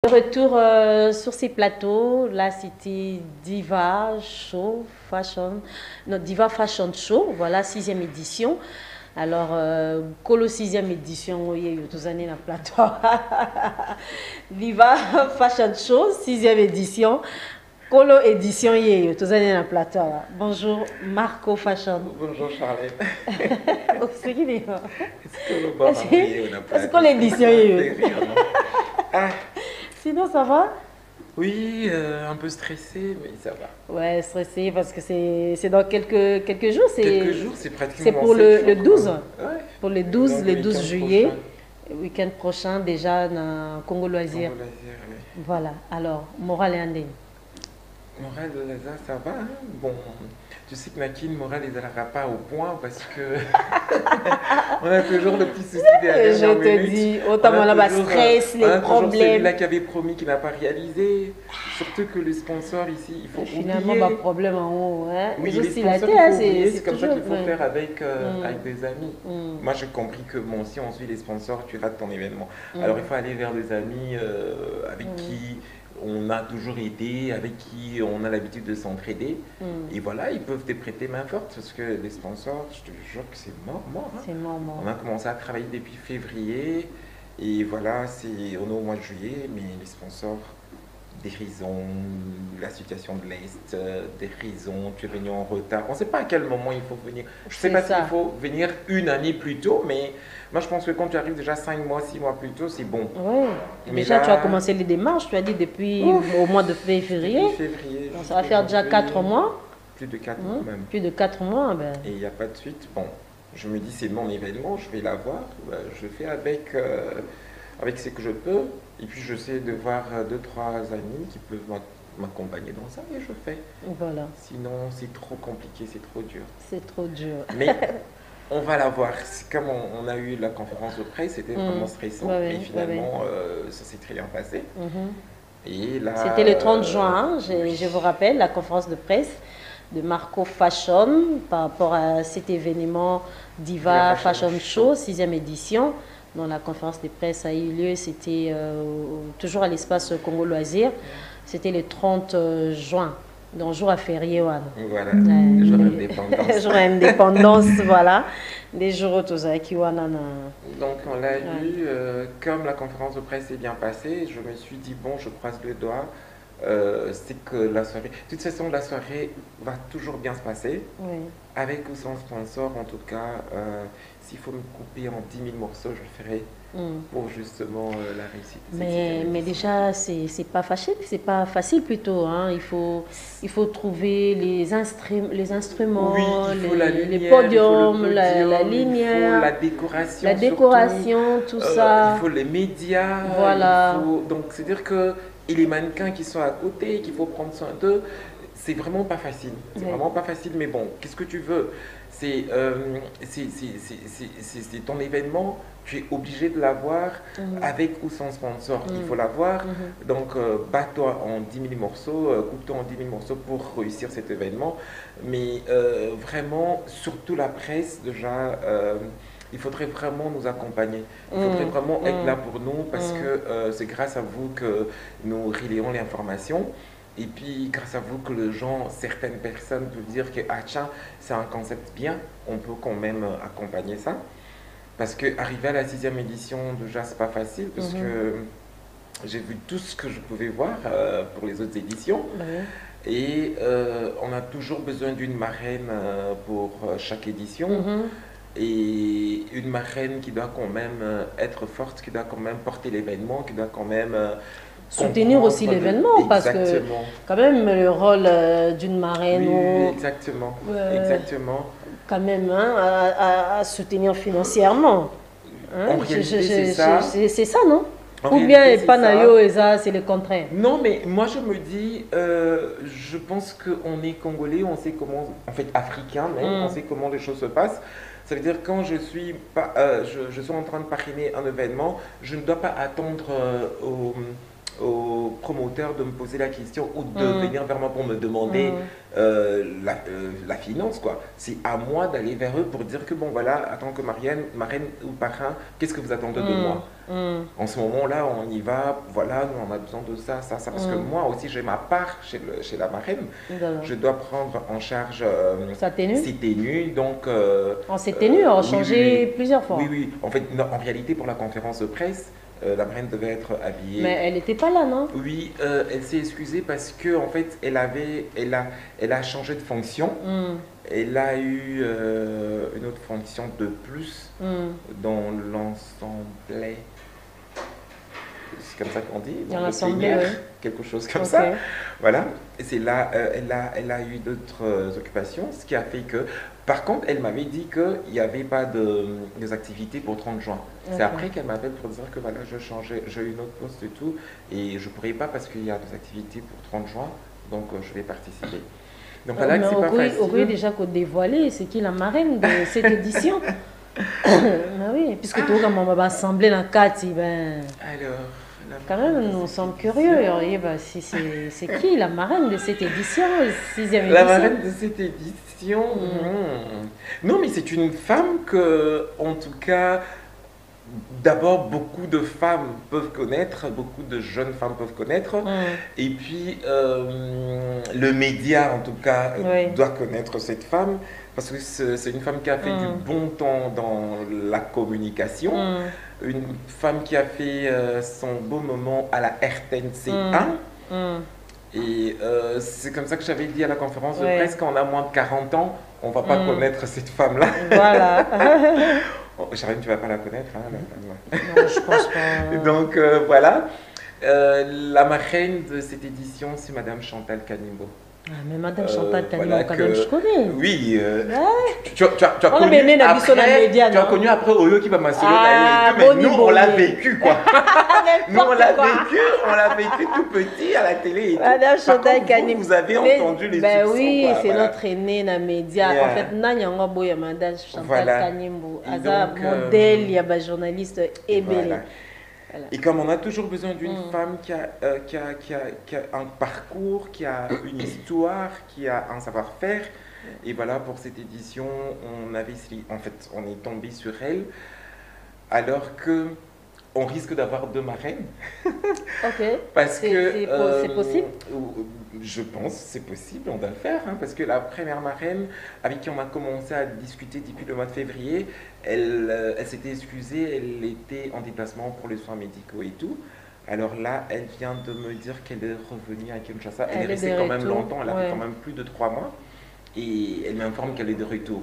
De retour sur ces plateaux, là c'était Diva Show Fashion, non, Diva Fashion Show, voilà, 6e édition. Alors, Colo 6e édition, il y a eu tous années dans le plateau. Diva Fashion Show, 6e édition. Colo édition, il y a eu tous années dans le plateau. Bonjour Marco Fashion. Bonjour Charlène. C'est qui est Est-ce que l'édition il y a eu? Ah, Sinon, ça va? oui, un peu stressé, mais ça va. Ouais, stressé parce que c'est dans quelques jours. Quelques jours, c'est pratiquement C'est pour 7 le jours, 12. quoi. Ouais. Pour le Donc, 12, le 12 week-end juillet. prochain. Week-end prochain, déjà, dans Congo Loisirs. Congo Laser, oui. Voilà. Alors, Moral et Andine. Moral de Laser, ça va, hein. Bon, tu sais que Nakine, Moral, ils n'allera pas au point parce que on a toujours le petit souci des Je dernières te minutes. dis, autant là-bas, stress, On a les toujours celui-là problèmes. qui avait promis qu'il n'a pas réalisé. Surtout que le sponsor ici, il faut Finalement, oublier. pas de problème en haut. Hein. Oui, Ils les aussi la sponsors, tête, il hein, faut oublier, c'est c'est comme ça toujours. qu'il faut faire avec, Mm. avec des amis. Mm. Moi, j'ai compris que bon, si on suit les sponsors, tu rates ton événement. Mm. Alors, il faut aller vers des amis avec Mm. qui on a toujours aidé, avec qui on a l'habitude de s'entraider. Mm. Et voilà, ils peuvent te prêter main forte parce que les sponsors, je te jure que c'est mort, mort, hein. C'est mort. On a commencé à travailler depuis février et voilà, on est au mois de juillet, mais les sponsors, des raisons, la situation de l'Est, des raisons, tu es venu en retard. On ne sait pas à quel moment il faut venir. Je ne sais C'est pas ça. s'il faut venir une année plus tôt, mais moi je pense que quand tu arrives déjà 5 mois, 6 mois plus tôt, c'est bon. Oui. Mais Déjà, là- tu as commencé les démarches, tu as dit depuis Ouf. au mois de février. Depuis février. Donc, ça jusqu'à va faire déjà aujourd'hui, 4 mois. Plus de 4 mois même. Plus de 4 mois. Ben. Et il n'y a pas de suite. Bon, je me dis c'est mon événement, je vais l'avoir. Ben, je le fais avec ce que je peux. Et puis je sais de voir 2-3 amis qui peuvent m'accompagner dans ça et je fais. Voilà. Sinon c'est trop compliqué, c'est trop dur. C'est trop dur. Mais on va la voir. C'est comme on a eu la conférence de presse, c'était vraiment stressant. Ouais, mais ouais, finalement ça s'est très bien passé. Mhm. Et là, C'était le 30 juin, hein, je vous rappelle, la conférence de presse de Marco Fashion par rapport à cet événement Diva La Fashion Fashion Show, 6e édition, dont la conférence de presse a eu lieu, c'était toujours à l'espace Congo Loisirs, c'était le 30 juin, donc jour à férié. Voilà. Voilà, Ouais. jour d'indépendance. Jour d'indépendance, voilà, des jours tous qui wana. Donc on l'a eu, comme la conférence de presse est bien passée, je me suis dit bon, je croise le doigt, c'est que la soirée, de toute façon la soirée va toujours bien se passer, Oui. avec ou sans sponsor en tout cas, s'il faut me couper en 10 000 morceaux, je le ferai Mm. pour justement la réussite. de cette Mais édition. déjà, c'est pas facile, c'est pas facile plutôt. Hein. Il faut trouver les instruments, Oui, il faut la les lumière, podiums, il faut le la podium, il faut lumière, la décoration, la décoration, tout surtout. ça. Il faut les médias, Voilà. donc c'est-à-dire que et les mannequins qui sont à côté, qu'il faut prendre soin d'eux, c'est vraiment pas facile. C'est Oui. vraiment pas facile, mais bon, qu'est-ce que tu veux? C'est ton événement, tu es obligé de l'avoir avec ou sans sponsor. Il faut l'avoir. Donc, bats-toi en 10 000 morceaux, coupe-toi en 10 000 morceaux pour réussir cet événement. Mais vraiment, surtout la presse, déjà, il faudrait vraiment nous accompagner. Il faudrait vraiment être là pour nous parce que c'est grâce à vous que nous relayons l'information. Et puis, grâce à vous que les gens, certaines personnes peuvent dire que, ah tiens, c'est un concept bien, on peut quand même accompagner ça. Parce qu'arriver à la 6e édition, déjà, c'est pas facile parce que j'ai vu tout ce que je pouvais voir pour les autres éditions. Bah oui. Et on a toujours besoin d'une marraine pour chaque édition. Et une marraine qui doit quand même être forte, qui doit quand même porter l'événement, qui doit quand même Soutenir comprendre aussi l'événement, parce que Exactement. quand même le rôle d'une marraine, Oui, ou, exactement. exactement. Quand même, hein, à soutenir financièrement. Hein. En réalité, c'est ça. C'est ça, non? En Ou bien réalité, c'est Panayo ça. et ça, c'est le contraire. Non, mais moi je me dis, je pense qu'on est Congolais, on sait comment, en fait africain même, on sait comment les choses se passent. Ça veut dire quand je suis je suis en train de parrainer un événement, je ne dois pas attendre au promoteur de me poser la question ou de venir vers moi pour me demander la finance, quoi. C'est à moi d'aller vers eux pour dire que bon voilà, en tant que marraine ou parrain, qu'est-ce que vous attendez de moi? En ce moment-là, on y va, voilà, nous on a besoin de ça, ça, ça, parce que moi aussi j'ai ma part chez la marraine. Je dois prendre en charge sa tenue. ses tenues, donc... ses tenues ont changé plusieurs fois. Oui, oui. En fait, non, en réalité, pour la conférence de presse, la marraine devait être habillée. Mais elle n'était pas là, non? Oui, elle s'est excusée parce que en fait, elle a changé de fonction. Elle a eu une autre fonction de plus dans l'ensemble. C'est comme ça qu'on dit, dans l'assemblée, oui. Quelque chose comme ça. Voilà. Et c'est là, elle a eu d'autres occupations, ce qui a fait que, par contre, elle m'avait dit qu'il n'y avait pas des activités pour 30 juin. C'est après qu'elle m'appelle pour dire que voilà, j'ai eu une autre poste et tout, et je ne pourrais pas parce qu'il y a des activités pour 30 juin, donc je vais participer. Donc voilà que c'est pas facile. On aurait déjà dévoilé, c'est qui la marraine de cette édition? Oui, puisque tout le monde va assembler dans le cadre, ben... Alors... Quand même, nous sommes curieux. C'est qui la marraine de cette édition, 6e édition? La marraine de cette édition Non, mais c'est une femme que, en tout cas, d'abord, beaucoup de femmes peuvent connaître, beaucoup de jeunes femmes peuvent connaître. Et puis, le média, en tout cas, doit connaître cette femme. Parce que c'est une femme qui a fait du bon temps dans la communication. Une femme qui a fait son beau moment à la RTNC 1. Et c'est comme ça que j'avais dit à la conférence de presse, quand on a moins de 40 ans, on ne va pas connaître cette femme-là. Voilà. Charline, tu ne vas pas la connaître, hein, non, je pense pas. Donc voilà. La marraine de cette édition, c'est Madame Chantal Kanimbo. Ah, mais Madame Chantal Kanimbo, quand même, je connais. Oui. Tu as connu après Oyo qui va m'assurer mais nous, on l'a vécu, quoi. Nous, on l'a vécu tout petit à la télé. Madame Chantal Kanimbo. Vous avez entendu les succès. Oui, c'est notre aînée dans les médias. En fait, il y a Madame Chantal Kanimbo. Elle est modèle, il y a un journaliste ébélé. Voilà. Et comme on a toujours besoin d'une femme qui a un parcours, qui a une histoire, qui a un savoir-faire, et voilà, pour cette édition, on est tombé sur elle, alors que on risque d'avoir 2 marraines. Parce que c'est possible. Je pense que c'est possible, on doit le faire, hein, parce que la première marraine avec qui on a commencé à discuter depuis le mois de février, elle s'était excusée, elle était en déplacement pour les soins médicaux et tout. Alors là, elle vient de me dire qu'elle est revenue à Kinshasa. Elle est restée quand même longtemps, elle a fait quand même plus de 3 mois. Et elle m'informe qu'elle est de retour.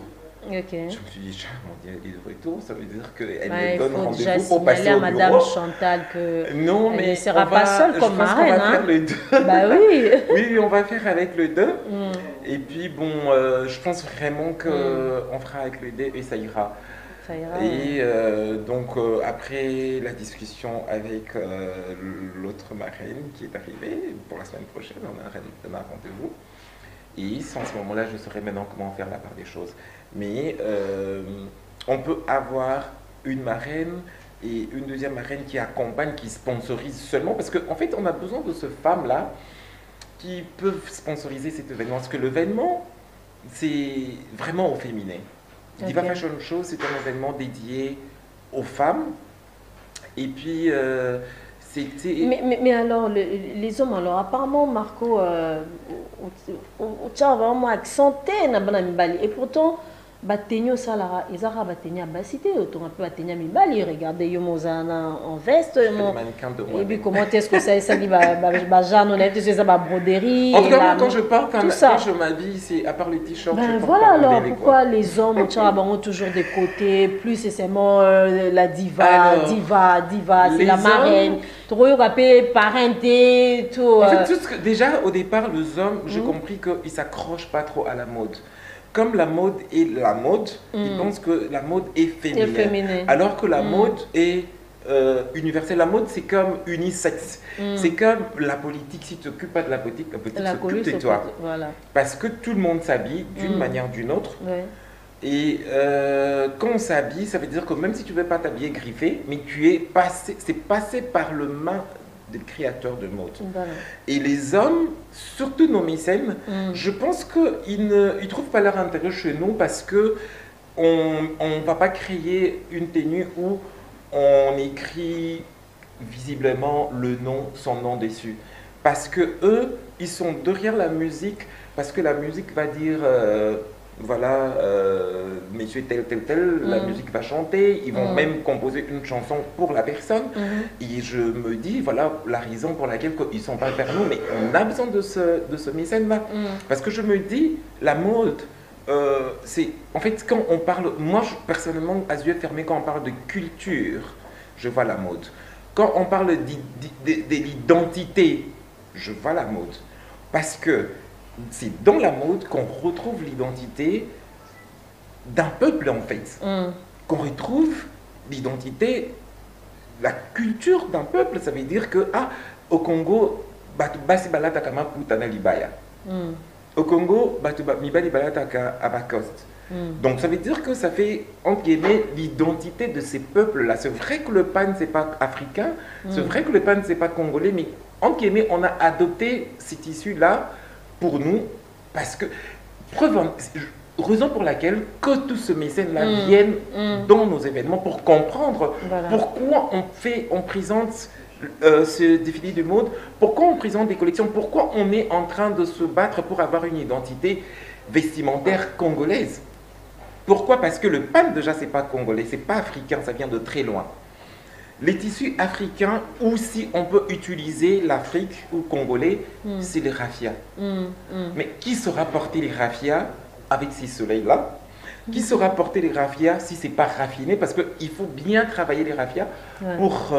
Je me suis dit, elle est de retour, ça veut dire qu'elle me donne rendez-vous pour passer au bureau. Madame Chantal que non, mais elle ne sera pas seule comme marraine. On va faire le 2. Oui. Oui, on va faire avec le 2. Et puis bon, je pense vraiment qu'on fera avec le 2 et ça ira. Et donc après la discussion avec l'autre marraine qui est arrivée, pour la semaine prochaine, on a un rendez-vous. Et en ce moment-là, je saurai maintenant comment faire la part des choses. Mais on peut avoir une marraine et une deuxième marraine qui accompagne, qui sponsorise seulement. Parce qu'en fait, on a besoin de ces femmes-là qui peuvent sponsoriser cet événement. Parce que l'événement, c'est vraiment au féminin. Diva Fashion Show, c'est un événement dédié aux femmes. Et puis... Mais alors, les hommes, alors apparemment, Marco, tu as vraiment accenté, et pourtant, Batenyo Salara, ils ont Batenyo Bassité, autour un peu Batenyo Mibali, regardez Yomozana en veste. Et puis comment est-ce que ça dit, Bajan, on a été sur sa broderie. En tout cas, quand je parle, quand je m'habille, c'est à part les t-shirts. Voilà, alors pourquoi les hommes ont toujours des côtés, plus seulement la diva, c'est la marraine, trop rappelé, parenté, tout. En fait, déjà au départ, les hommes, j'ai compris qu'ils ne s'accrochent pas trop à la mode. Comme la mode est la mode, ils pensent que la mode est féminine. Alors que la mode est universelle. La mode, c'est comme unisexe. C'est comme la politique. Si tu t'occupes pas de la politique s'occupe de toi. Voilà. Parce que tout le monde s'habille d'une manière ou d'une autre. Et quand on s'habille, ça veut dire que même si tu ne veux pas t'habiller griffé, mais c'est passé par des créateurs de mode. Voilà. Et les hommes, surtout nos mécènes, je pense qu'ils ne trouvent pas leur intérêt chez nous parce que on ne va pas créer une tenue où on écrit visiblement le nom, son nom dessus. Parce que eux, ils sont derrière la musique, parce que la musique va dire, voilà, monsieur tel, tel, tel, la musique va chanter, ils vont même composer une chanson pour la personne. Et je me dis, voilà, la raison pour laquelle ils ne sont pas vers nous, mais on a besoin de ce mécène-là. Parce que je me dis, la mode, c'est, en fait, quand on parle, moi, personnellement, à yeux fermés, quand on parle de culture, je vois la mode. Quand on parle de l'identité, je vois la mode. Parce que c'est dans la mode qu'on retrouve l'identité d'un peuple, en fait. Qu'on retrouve l'identité, la culture d'un peuple. Ça veut dire que, au Congo, basi balata kama putana libaya. Au Congo, mibali balata ka abakost. Donc ça veut dire que ça fait, entre guillemets, l'identité de ces peuples-là. C'est vrai que le pan, c'est pas africain, c'est vrai que le pan, c'est pas congolais, mais entre guillemets, on a adopté cet issu-là pour nous, parce que, raison pour laquelle que tous ces mécènes-là viennent dans nos événements pour comprendre pourquoi on présente ce défilé de mode, pourquoi on présente des collections, pourquoi on est en train de se battre pour avoir une identité vestimentaire congolaise. Pourquoi? Parce que le pan, déjà, c'est pas congolais, c'est pas africain, ça vient de très loin. Les tissus africains, ou si on peut utiliser l'Afrique ou congolais, c'est les raffias. Mais qui saura porter les raffias avec ces soleils-là? Qui saura porter les raffias si c'est pas raffiné? Parce qu'il faut bien travailler les raffias pour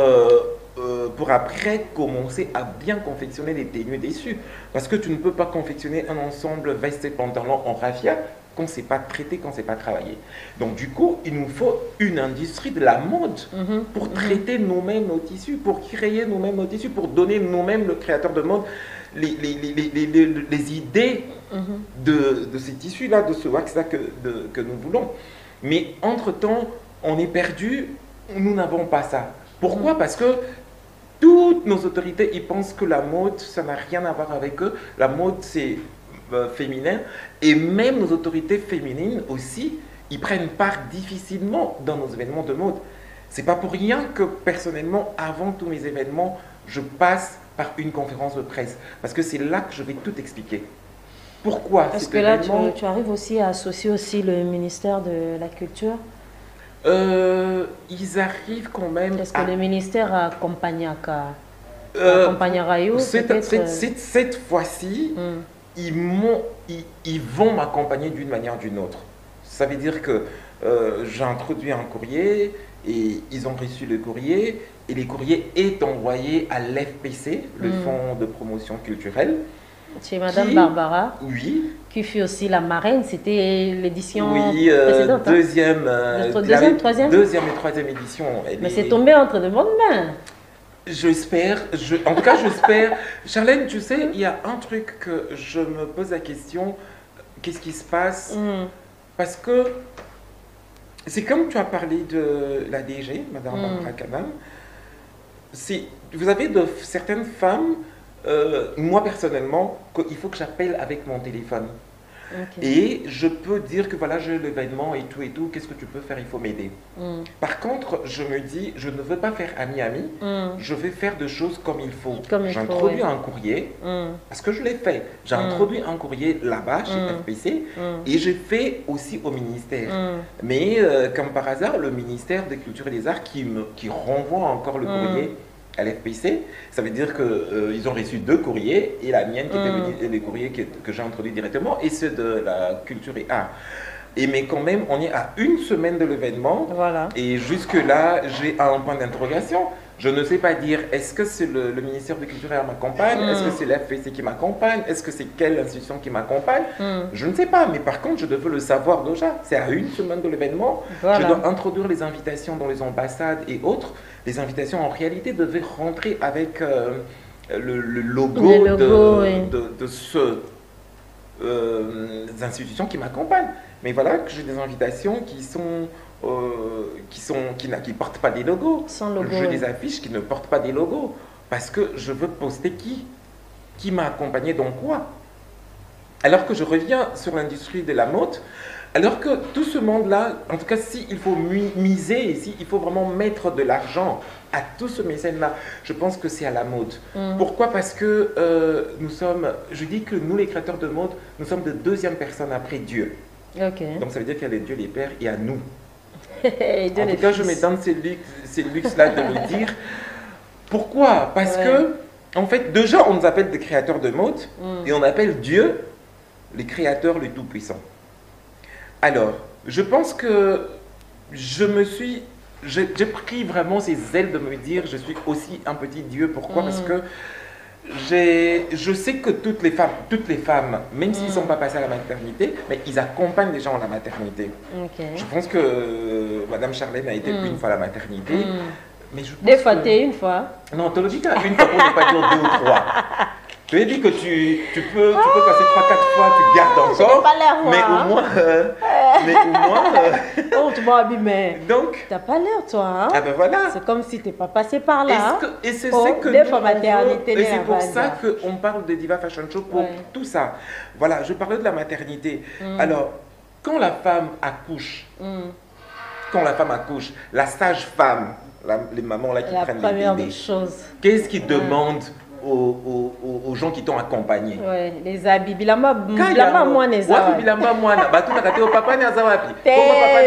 après commencer à bien confectionner les tenues dessus. Parce que tu ne peux pas confectionner un ensemble veste et pantalon en raffia quand c'est pas traité, quand c'est pas travaillé. Donc du coup, il nous faut une industrie de la mode pour traiter nous-mêmes nos tissus, pour créer nous-mêmes nos tissus, pour donner nous-mêmes, le créateur de mode, les idées de ces tissus-là, de ce wax-là que nous voulons. Mais entre-temps, on est perdu, nous n'avons pas ça. Pourquoi? Parce que toutes nos autorités, ils pensent que la mode, ça n'a rien à voir avec eux. La mode, c'est féminin. Et même nos autorités féminines aussi, ils prennent part difficilement dans nos événements de mode. C'est pas pour rien que personnellement, avant tous mes événements, je passe par une conférence de presse. Parce que c'est là que je vais tout expliquer. Pourquoi? Est-ce que là, tu arrives aussi à associer aussi le ministère de la Culture? Ils arrivent quand même. Est-ce que le ministère accompagnera cette fois-ci, ils vont m'accompagner d'une manière ou d'une autre. Ça veut dire que j'ai introduit un courrier et ils ont reçu le courrier et le courrier est envoyé à l'FPC, le Fonds de promotion culturelle. Chez Madame Barbara, oui, qui fut aussi la marraine, c'était l'édition précédente. Deuxième et troisième édition. Mais c'est tombé entre de bonnes mains. J'espère, en tout cas j'espère. Charlène, tu sais, il y a un truc que je me pose la question, qu'est-ce qui se passe? Parce que c'est comme tu as parlé de la DG, Madame Barbara Kanam, vous avez certaines femmes, moi personnellement, qu'il faut que j'appelle avec mon téléphone. Et je peux dire que voilà, j'ai l'événement et tout, qu'est-ce que tu peux faire, il faut m'aider. Par contre, je me dis, je ne veux pas faire ami-ami, je vais faire des choses comme il faut. J'introduis un courrier, parce que je l'ai fait, j'ai introduit un courrier là-bas chez FPC et j'ai fait aussi au ministère. Mais comme par hasard, le ministère de Culture et des Arts qui renvoie encore le courrier à l'FPC, ça veut dire qu'ils ont reçu 2 courriers et la mienne qui était venue, les courriers que j'ai introduits directement et ceux de la culture et art. Mais quand même, on est à une semaine de l'événement et jusque-là, j'ai un point d'interrogation. Je ne sais pas dire, est-ce que c'est le ministère de Culture et Arts m'accompagne? Est-ce que c'est l'FPC qui m'accompagne? Est-ce que c'est quelle institution qui m'accompagne? Je ne sais pas, mais par contre, je devais le savoir déjà. C'est à une semaine de l'événement. Je dois introduire les invitations dans les ambassades et autres. Les invitations, en réalité, devaient rentrer avec le logo de ces institutions qui m'accompagnent. Mais voilà que j'ai des invitations qui ne portent pas des logos. Sans logo, j'ai des affiches qui ne portent pas des logos. Parce que je veux poster qui m'a accompagné dans quoi. Alors que je reviens sur l'industrie de la mode, alors que tout ce monde-là, en tout cas, s'il faut miser, s'il faut vraiment mettre de l'argent à tout ce mécène-là, je pense que c'est à la mode. Pourquoi? Parce que je dis que nous, les créateurs de mode, nous sommes de deuxième personne après Dieu. Donc ça veut dire qu'il y a les dieux, les pères, et à nous. En tout cas, je me donne ces luxes-là de le dire. Pourquoi? Parce que, en fait, déjà, on nous appelle des créateurs de mode, et on appelle Dieu les créateurs, les tout-puissants. Alors, je pense que j'ai pris vraiment ces ailes de me dire, je suis aussi un petit Dieu. Pourquoi? Parce que je sais que toutes les femmes, même s'ils ne sont pas passés à la maternité, mais ils accompagnent les gens à la maternité. Je pense que Madame Charlène a été une fois à la maternité. Mais je pense des fois, tu es une fois. Non, tu as dit une fois pour ne pas dire 2 ou 3. Je lui ai dit que tu peux passer 3-4 fois, tu gardes encore. Pas l'air, moi, mais au moins. Oh, tu m'as abîmé. Donc. T'as pas l'air, toi. Hein? Ah ben voilà. C'est comme si tu n'es pas passé par là. Et c'est que des fois, maternité. Et c'est pour ça qu'on parle de Diva Fashion Show pour tout ça. Voilà, je parlais de la maternité. Alors, quand la femme accouche, la sage-femme, les mamans là qui prennent les bébés, la première chose. Qu'est-ce qu'ils demandent aux gens qui t'ont accompagné? Ouais, les habits. Bilamba mwana eza. Wapi bilamba mwana? Batuna kate o papa ni aza wapi?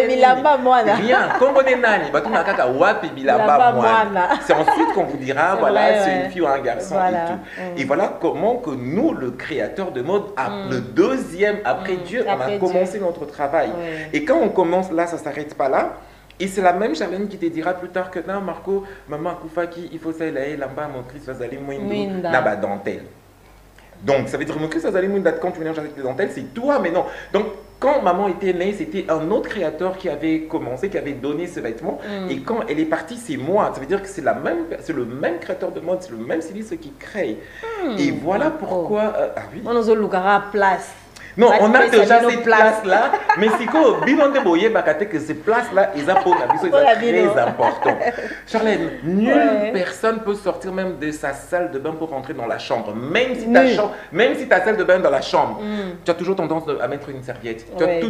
Bilamba mwana. Rien. Kombo ne nani? Batuna kaka wapi bilamba mwana? C'est ensuite qu'on vous dira, voilà, c'est une fille ou un garçon et tout. Et voilà comment que nous, le créateur de mode, le deuxième après Dieu, on a commencé notre travail. Et quand on commence là, ça ne s'arrête pas là. Et c'est la même Charlène qui te dira plus tard que non, Marco, maman Koufaki, il faut ça, il a lamba, mon Christ, vas aller n'a dentelle. Donc, ça veut dire que ça va aller quand tu mélanges avec les dentelles, c'est toi, mais non. Donc, quand maman était née, c'était un autre créateur qui avait commencé, qui avait donné ce vêtement. Et quand elle est partie, c'est moi. Ça veut dire que c'est le même créateur de mode, c'est le même styliste qui crée. Et voilà pourquoi. Ah oui. On a une place. Non, on a déjà cette place-là, mais si que ces places-là, ils sont très importants. Charlène, nulle personne peut sortir même de sa salle de bain pour rentrer dans la chambre. Même si ta salle de bain est dans la chambre, tu as toujours tendance à mettre une serviette. Tu as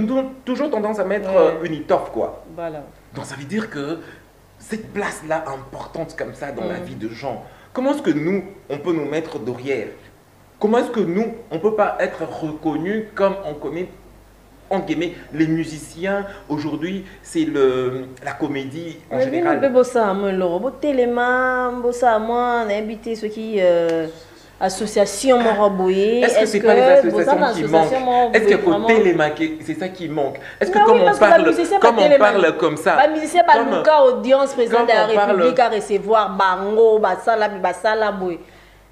toujours tendance à mettre une étoffe, quoi. Voilà. Donc ça veut dire que cette place-là importante comme ça dans la vie de gens, comment est-ce que nous, on peut nous mettre derrière? Comment est-ce que nous, on ne peut pas être reconnus comme on connaît, entre guillemets, les musiciens? Aujourd'hui, c'est la comédie en général. Association Est-ce que ce n'est pas les associations qui manquent? Est-ce que Téléma, c'est ça qui manque? Est-ce que comme on parle comme ça, les musiciens ont audience président de la République à recevoir Bango, Basala, Basala,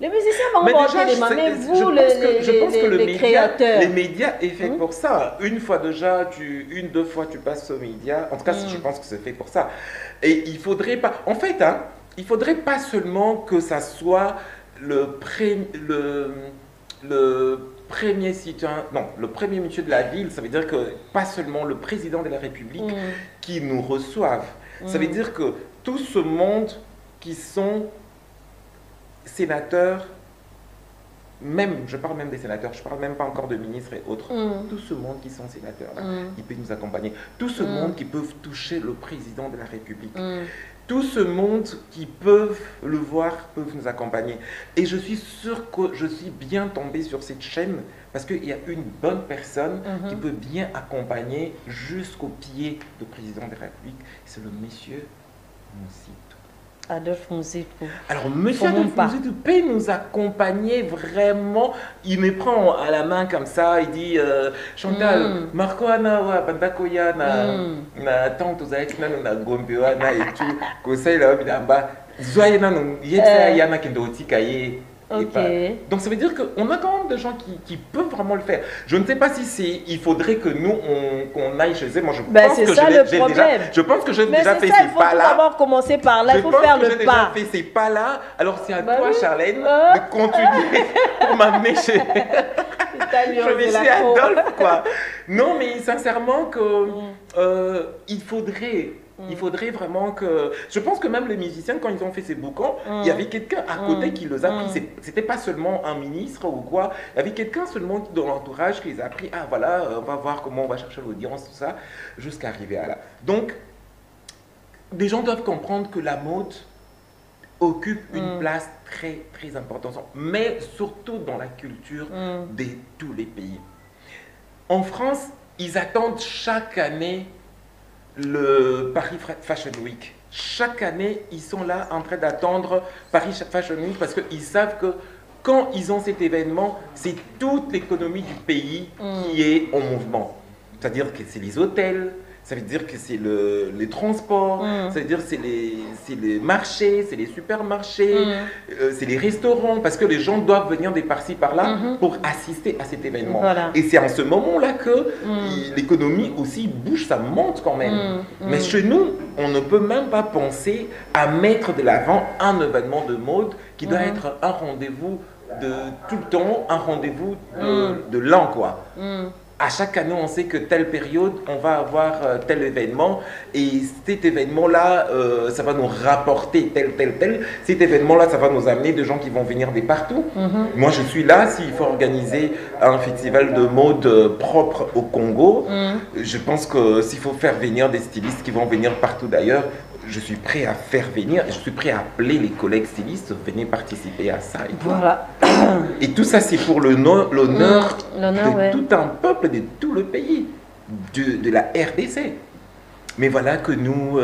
les musiciens vont voir Téléma, mais vous, les créateurs. Les médias est fait pour ça. Une fois déjà, deux fois, tu passes aux médias. En tout cas, je pense que c'est fait pour ça. Et il faudrait pas... En fait, il faudrait pas seulement que ça soit le premier citoyen, non, le premier monsieur de la ville. Ça veut dire que pas seulement le président de la République qui nous reçoive. Ça veut dire que tout ce monde qui sont sénateurs, même, je parle même des sénateurs, je parle même pas encore de ministres et autres, tout ce monde qui sont sénateurs, là, ils peuvent nous accompagner. Tout ce monde qui peuvent toucher le président de la République. Tout ce monde qui peuvent le voir, peuvent nous accompagner. Et je suis sûre que je suis bien tombée sur cette chaîne parce qu'il y a une bonne personne qui peut bien accompagner jusqu'au pied du président de la République. C'est le monsieur Moussitou. Adolphe Mouzitou. Alors, monsieur Adolphe Mouzitou peut nous accompagner vraiment. Il me prend à la main comme ça, il dit Chantal, Marco Ana, Bandakoya, na tante Ozaïk, na Gombewa, na et tout, Kosei la Bilamba, Zoye na Yana Kendoti Kaye. Donc ça veut dire qu'on a quand même des gens qui peuvent vraiment le faire. Je ne sais pas si il faudrait que nous qu'on aille chez eux. Moi je pense que je pense que j'ai déjà fait ces pas-là. Il faut d'abord commencer par là, il faut faire le pas. J'ai déjà fait ces pas-là. Alors c'est à toi Charlène de continuer pour m'amener chez monsieur Adolphe quoi. Non mais sincèrement il faudrait Il faudrait vraiment que... Je pense que même les musiciens, quand ils ont fait ces boucans, il y avait quelqu'un à côté qui les a pris. C'était pas seulement un ministre ou quoi. Il y avait quelqu'un seulement dans l'entourage qui les a pris. Ah voilà, on va voir comment on va chercher l'audience, tout ça, jusqu'à arriver à là. Donc, les gens doivent comprendre que la mode occupe une place très, très importante, mais surtout dans la culture de tous les pays. En France, ils attendent chaque année le Paris Fashion Week. Chaque année, ils sont là en train d'attendre Paris Fashion Week parce qu'ils savent que quand ils ont cet événement, c'est toute l'économie du pays qui est en mouvement. C'est-à-dire que c'est les hôtels, ça veut dire que c'est les transports, ça veut dire que c'est les marchés, c'est les supermarchés, c'est les restaurants, parce que les gens doivent venir de par-ci, par-là pour assister à cet événement. Voilà. Et c'est en ce moment-là que l'économie aussi bouge, ça monte quand même. Mais chez nous, on ne peut même pas penser à mettre de l'avant un événement de mode qui doit être un rendez-vous de tout le temps, un rendez-vous de l'an, quoi. À chaque année, on sait que telle période, on va avoir tel événement et cet événement-là, ça va nous rapporter tel. Cet événement-là, ça va nous amener des gens qui vont venir de partout. Moi, je suis là, s'il faut organiser un festival de mode propre au Congo, je pense que s'il faut faire venir des stylistes qui vont venir partout d'ailleurs, je suis prêt à faire venir, je suis prêt à appeler les collègues stylistes, venir participer à ça. Voilà. Et tout ça, c'est pour l'honneur de tout un peuple, de tout le pays, de la RDC. Mais voilà que nous,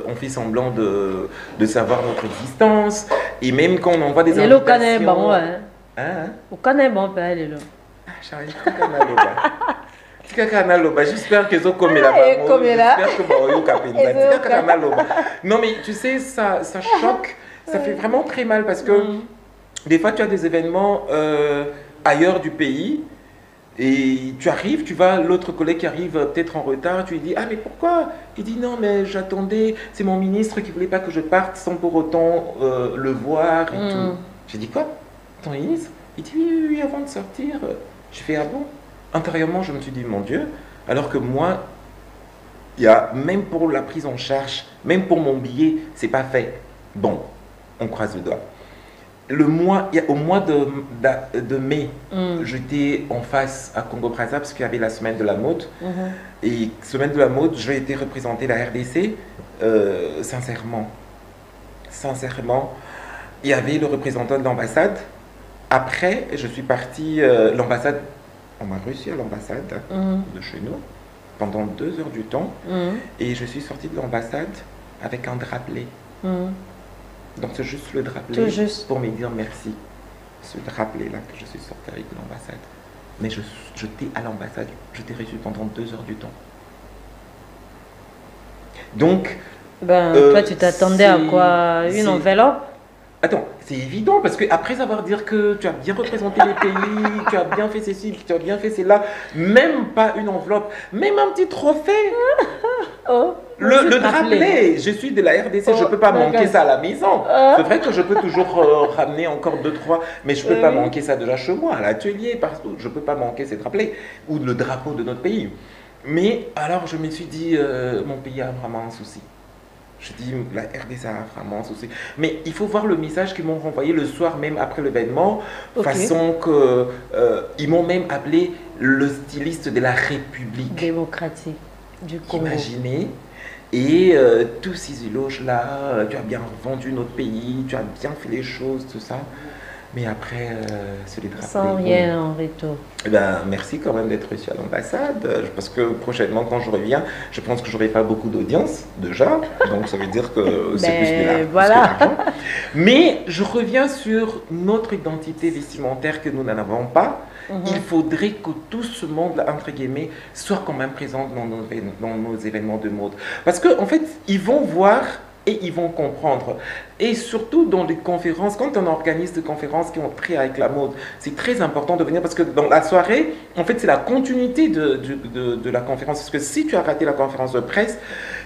on fait semblant de savoir notre existence. Et même quand on envoie des invitations... J'espère qu'ils ont comme là. Non mais tu sais, ça choque, ça fait vraiment très mal parce que des fois tu as des événements ailleurs du pays et tu arrives, tu vois l'autre collègue qui arrive peut-être en retard, tu lui dis ah mais pourquoi? Il dit non mais j'attendais, c'est mon ministre qui voulait pas que je parte sans pour autant le voir et tout. J'ai dit quoi? Ton ministre? Il dit oui, avant de sortir. Je fais ah bon? Intérieurement, je me suis dit, mon Dieu, alors que moi, il y a, même pour la prise en charge, même pour mon billet, c'est pas fait. Bon, on croise le doigt. Au mois de mai, j'étais en face à Congo-Brazza parce qu'il y avait la semaine de la mode. Et semaine de la mode, j'ai été représenté la RDC. Sincèrement, il y avait le représentant de l'ambassade. Après, je suis parti, l'ambassade. On m'a reçu à l'ambassade de chez nous pendant 2 heures du temps et je suis sortie de l'ambassade avec un drapelet. Donc c'est juste le drapelet pour me dire merci. Ce drapelet-là que je suis sortie avec l'ambassade. Mais j'étais à l'ambassade, je t'ai reçu pendant 2 heures du temps. Donc... toi tu t'attendais à quoi? Une enveloppe? Attends, c'est évident parce qu'après avoir dit que tu as bien représenté les pays, tu as bien fait ceci, tu as bien fait cela, même pas une enveloppe, même un petit trophée. Le drapelet, je suis de la RDC, je ne peux pas manquer ça à la maison. C'est vrai que je peux toujours ramener encore 2-3, mais je ne peux pas manquer ça déjà chez moi, à l'atelier, partout. Je ne peux pas manquer ces drapelets ou le drapeau de notre pays. Mais alors je me suis dit, mon pays a vraiment un souci. Je dis, la RDC a vraiment un souci. Mais il faut voir le message qu'ils m'ont renvoyé le soir même après l'événement, façon que ils m'ont même appelé le styliste de la République démocratique du Congo. Imaginez. Et tous ces éloges-là, tu as bien vendu notre pays, tu as bien fait les choses, tout ça. Mais après, c'est les drapeaux. Sans rien en retour. Eh ben, merci quand même d'être reçu à l'ambassade, parce que prochainement, quand je reviens, je pense que je n'aurai pas beaucoup d'audience, déjà. Donc, ça veut dire que c'est plus de l'argent. Voilà. Mais je reviens sur notre identité vestimentaire que nous n'en avons pas. Il faudrait que tout ce monde, entre guillemets, soit quand même présent dans nos événements de mode. Parce qu'en fait, ils vont voir et ils vont comprendre. Et surtout dans les conférences, quand on organise des conférences qui ont trait avec la mode, c'est très important de venir parce que dans la soirée, en fait, c'est la continuité de la conférence. Parce que si tu as raté la conférence de presse,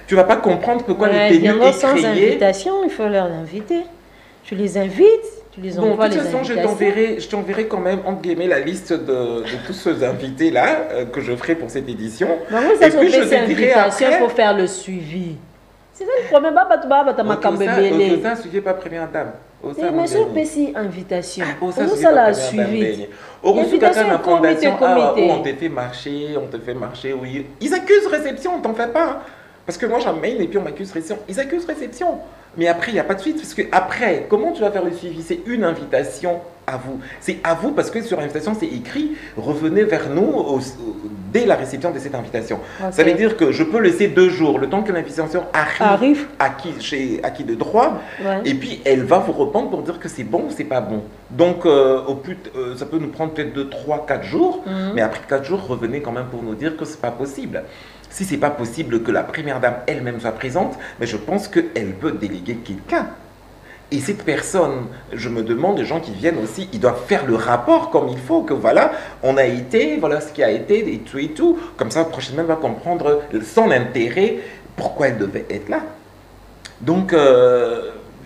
tu ne vas pas comprendre pourquoi les tenues est sans créée. invitation, il faut leur inviter. Tu les invites, tu les envoies les invitations. De toute façon, je t'enverrai quand même, entre guillemets, la liste de tous ceux invités-là que je ferai pour cette édition. Bah oui, ça, et puis, je te dirai après... pour faire le suivi. C'est ça le problème. Otosa, sujet pas première dame. Mais je peux si invitation. Ça l'a suivi. Au reçu quelqu'un dans la fondation, on te fait marcher, oui. Ils accusent réception, t'en fais pas. Parce que moi j'amène et puis on m'accuse réception. Ils accusent réception. Mais après, il n'y a pas de suite. Parce que après, comment tu vas faire le suivi? C'est une invitation à vous. C'est à vous parce que sur l'invitation, c'est écrit revenez vers nous dès la réception de cette invitation. Okay. Ça veut dire que je peux laisser 2 jours, le temps que l'invitation arrive à qui de droit. Ouais. Et puis, elle va vous répondre pour dire que c'est bon ou c'est pas bon. Donc, ça peut nous prendre peut-être 2, 3, 4 jours. Mais après 4 jours, revenez quand même pour nous dire que c'est pas possible. Si ce n'est pas possible que la première dame elle-même soit présente, mais je pense qu'elle peut déléguer quelqu'un. Et cette personne, je me demande, les gens qui viennent aussi, ils doivent faire le rapport comme il faut, que voilà, on a été, voilà ce qui a été, et tout et tout. Comme ça, prochainement, on va comprendre son intérêt, pourquoi elle devait être là. Donc,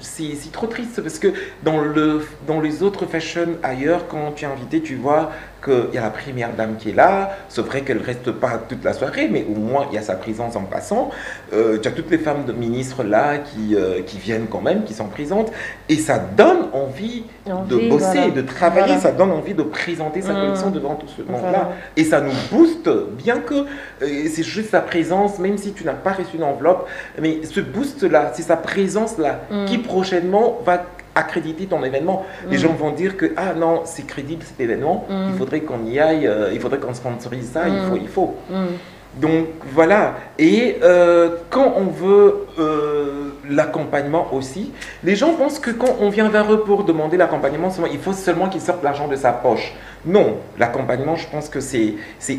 c'est trop triste parce que dans les autres fashion ailleurs, quand tu es invité, tu vois qu'il y a la première dame qui est là. C'est vrai qu'elle ne reste pas toute la soirée, mais au moins il y a sa présence en passant. Tu as toutes les femmes de ministres là qui viennent quand même, qui sont présentes. Et ça donne envie de bosser, voilà, de travailler. Voilà. Ça donne envie de présenter sa collection devant tout ce monde-là. Voilà. Et ça nous booste, bien que c'est juste sa présence, même si tu n'as pas reçu une enveloppe. Mais ce boost-là, c'est sa présence-là qui prochainement va accréditer ton événement. Les gens vont dire que ah non, c'est crédible cet événement, il faudrait qu'on y aille, il faudrait qu'on sponsorise ça, il faut. Donc voilà. Et quand on veut l'accompagnement aussi, les gens pensent que quand on vient vers eux pour demander l'accompagnement, il faut seulement qu'ils sortent l'argent de sa poche. Non, l'accompagnement, je pense que c'est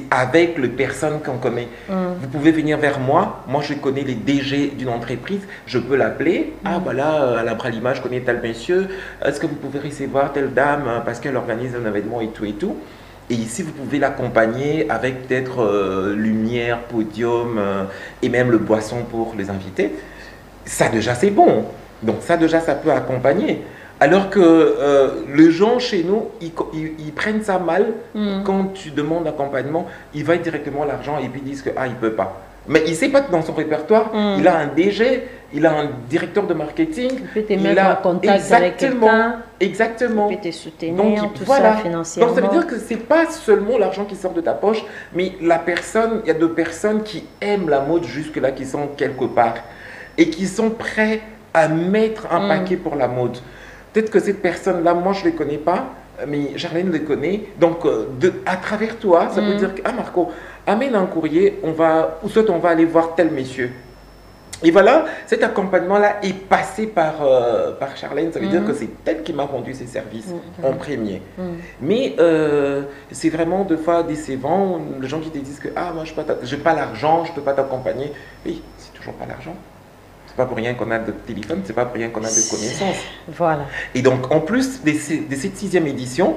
avec les personnes qu'on connaît. Vous pouvez venir vers moi je connais les DG d'une entreprise, je peux l'appeler. Ah voilà, à la Bralima, je connais tel monsieur, est-ce que vous pouvez recevoir telle dame parce qu'elle organise un événement et tout et tout. Et ici, vous pouvez l'accompagner avec peut-être lumière, podium et même le boisson pour les invités. Ça déjà, c'est bon. Donc ça déjà, ça peut accompagner. Alors que les gens chez nous, ils prennent ça mal. Quand tu demandes l'accompagnement, ils voient directement l'argent et puis ils disent que il ne peut pas. Mais il ne sait pas que dans son répertoire, il a un DG, il a un directeur de marketing. Il peut te mettre en contact avec quelqu'un. Exactement. Il peut te soutenir, donc, ça financièrement. Donc ça veut dire que ce n'est pas seulement l'argent qui sort de ta poche, mais la personne, il y a deux personnes qui aiment la mode jusque-là, qui sont quelque part et qui sont prêts à mettre un paquet pour la mode. Peut-être que cette personne-là, moi je ne les connais pas, mais Charlène les connaît. Donc à travers toi, ça veut dire que Marco, amène un courrier, ou soit on va aller voir tel monsieur. Et voilà, cet accompagnement-là est passé par Charlène. Ça veut dire que c'est elle qui m'a rendu ses services en premier. Mais c'est vraiment deux fois décevant. Les gens qui te disent que moi je n'ai pas l'argent, je ne peux pas t'accompagner. Oui, c'est toujours pas l'argent. C'est pas pour rien qu'on a de téléphone, c'est pas pour rien qu'on a de connaissances. Voilà. Et donc, en plus de cette 6e édition,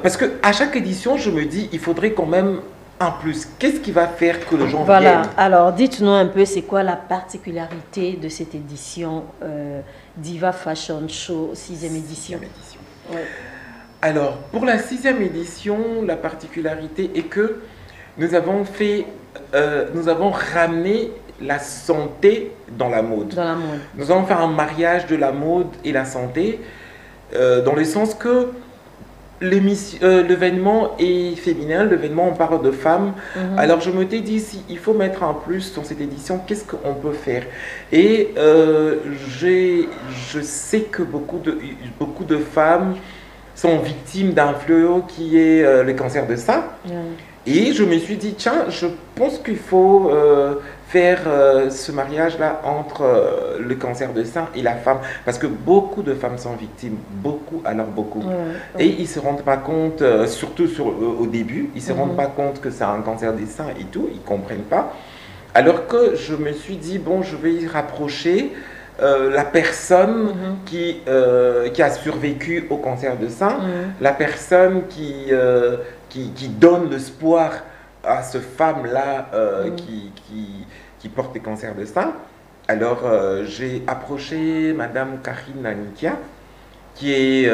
parce qu'à chaque édition, je me dis, il faudrait quand même un plus. Qu'est-ce qui va faire que les gens viennent? Alors, dites-nous un peu, c'est quoi la particularité de cette édition Diva Fashion Show 6e édition? Ouais. Alors, pour la 6e édition, la particularité est que nous avons ramené la santé dans la mode. Dans la mode. Nous allons faire un mariage de la mode et la santé, dans le sens que l'événement est féminin, l'événement on parle de femmes. Alors je me suis dit, si il faut mettre un plus dans cette édition, qu'est-ce qu'on peut faire? Et je sais que beaucoup de femmes sont victimes d'un fléau qui est le cancer de sein. Et je me suis dit, tiens, je pense qu'il faut faire ce mariage-là entre le cancer de sein et la femme. Parce que beaucoup de femmes sont victimes, beaucoup. Et ils ne se rendent pas compte, surtout au début, ils ne se rendent pas compte que c'est un cancer des seins et tout, ils ne comprennent pas. Alors que je me suis dit, bon, je vais y rapprocher la personne qui a survécu au cancer de sein, la personne qui donne l'espoir à ce femme-là qui porte des cancers de sein. Alors, j'ai approché Madame Karine Anikia, qui est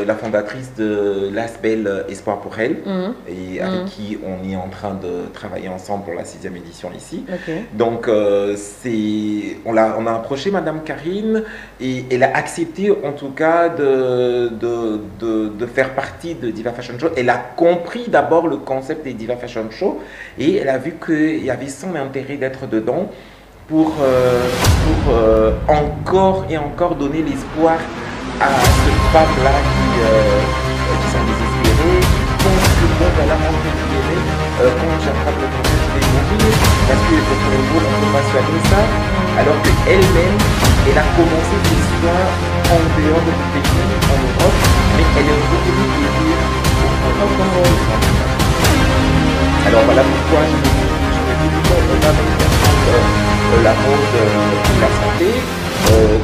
la fondatrice de l'ASBEL Espoir pour elle, et avec qui on est en train de travailler ensemble pour la 6e édition ici. Okay. Donc, on a approché Madame Karine et elle a accepté en tout cas de faire partie de Diva Fashion Show. Elle a compris d'abord le concept des Diva Fashion Show et elle a vu qu'il y avait son intérêt d'être dedans pour encore et encore donner l'espoir à ces femmes-là qui sont désespérées, qui pensent que bon, ben là, moi, quand j'attrape le cancer, je vais mourir, parce que pour le jour, on ne peut pas soigner ça, alors qu'elle-même, elle a commencé ses soins en dehors de ce pays, en Europe, mais elle est revenue guérir au Alors voilà pourquoi je me dis qu'on a la mode et la santé.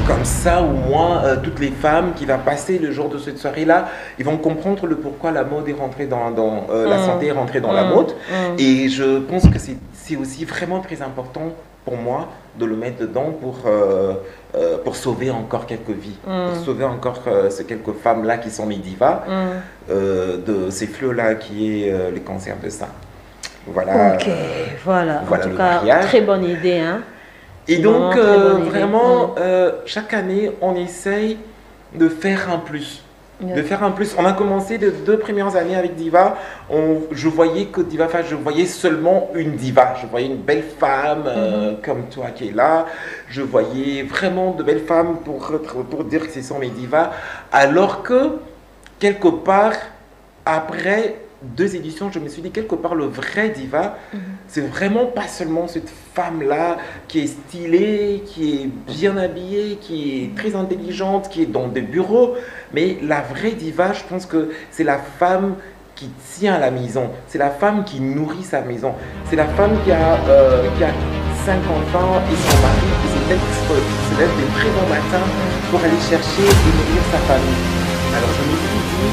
Comme ça, au moins, toutes les femmes qui vont passer le jour de cette soirée-là, ils vont comprendre le pourquoi la mode est rentrée dans la santé est rentrée dans la mode. Et je pense que c'est aussi vraiment très important pour moi de le mettre dedans pour sauver encore quelques vies, pour sauver encore ces quelques femmes-là qui sont mes divas de ces fléaux-là qui est le cancer de sein. Voilà. Ok, voilà. Voilà en tout cas, mariage. Très bonne idée. Hein. Et donc, vraiment, chaque année, on essaye de faire un plus. De faire un plus. On a commencé les 2 premières années avec Diva. Je voyais que Diva, je voyais seulement une diva. Je voyais une belle femme comme toi qui est là. Je voyais vraiment de belles femmes pour dire que ce sont mes divas. Alors que, quelque part, après 2 éditions, je me suis dit quelque part le vrai diva, c'est vraiment pas seulement cette femme-là qui est stylée, qui est bien habillée, qui est très intelligente, qui est dans des bureaux, mais la vraie diva, je pense que c'est la femme qui tient la maison, c'est la femme qui nourrit sa maison, c'est la femme qui a 5 enfants et son mari qui se lève des très bons matins pour aller chercher et nourrir sa famille. Alors je me suis dit,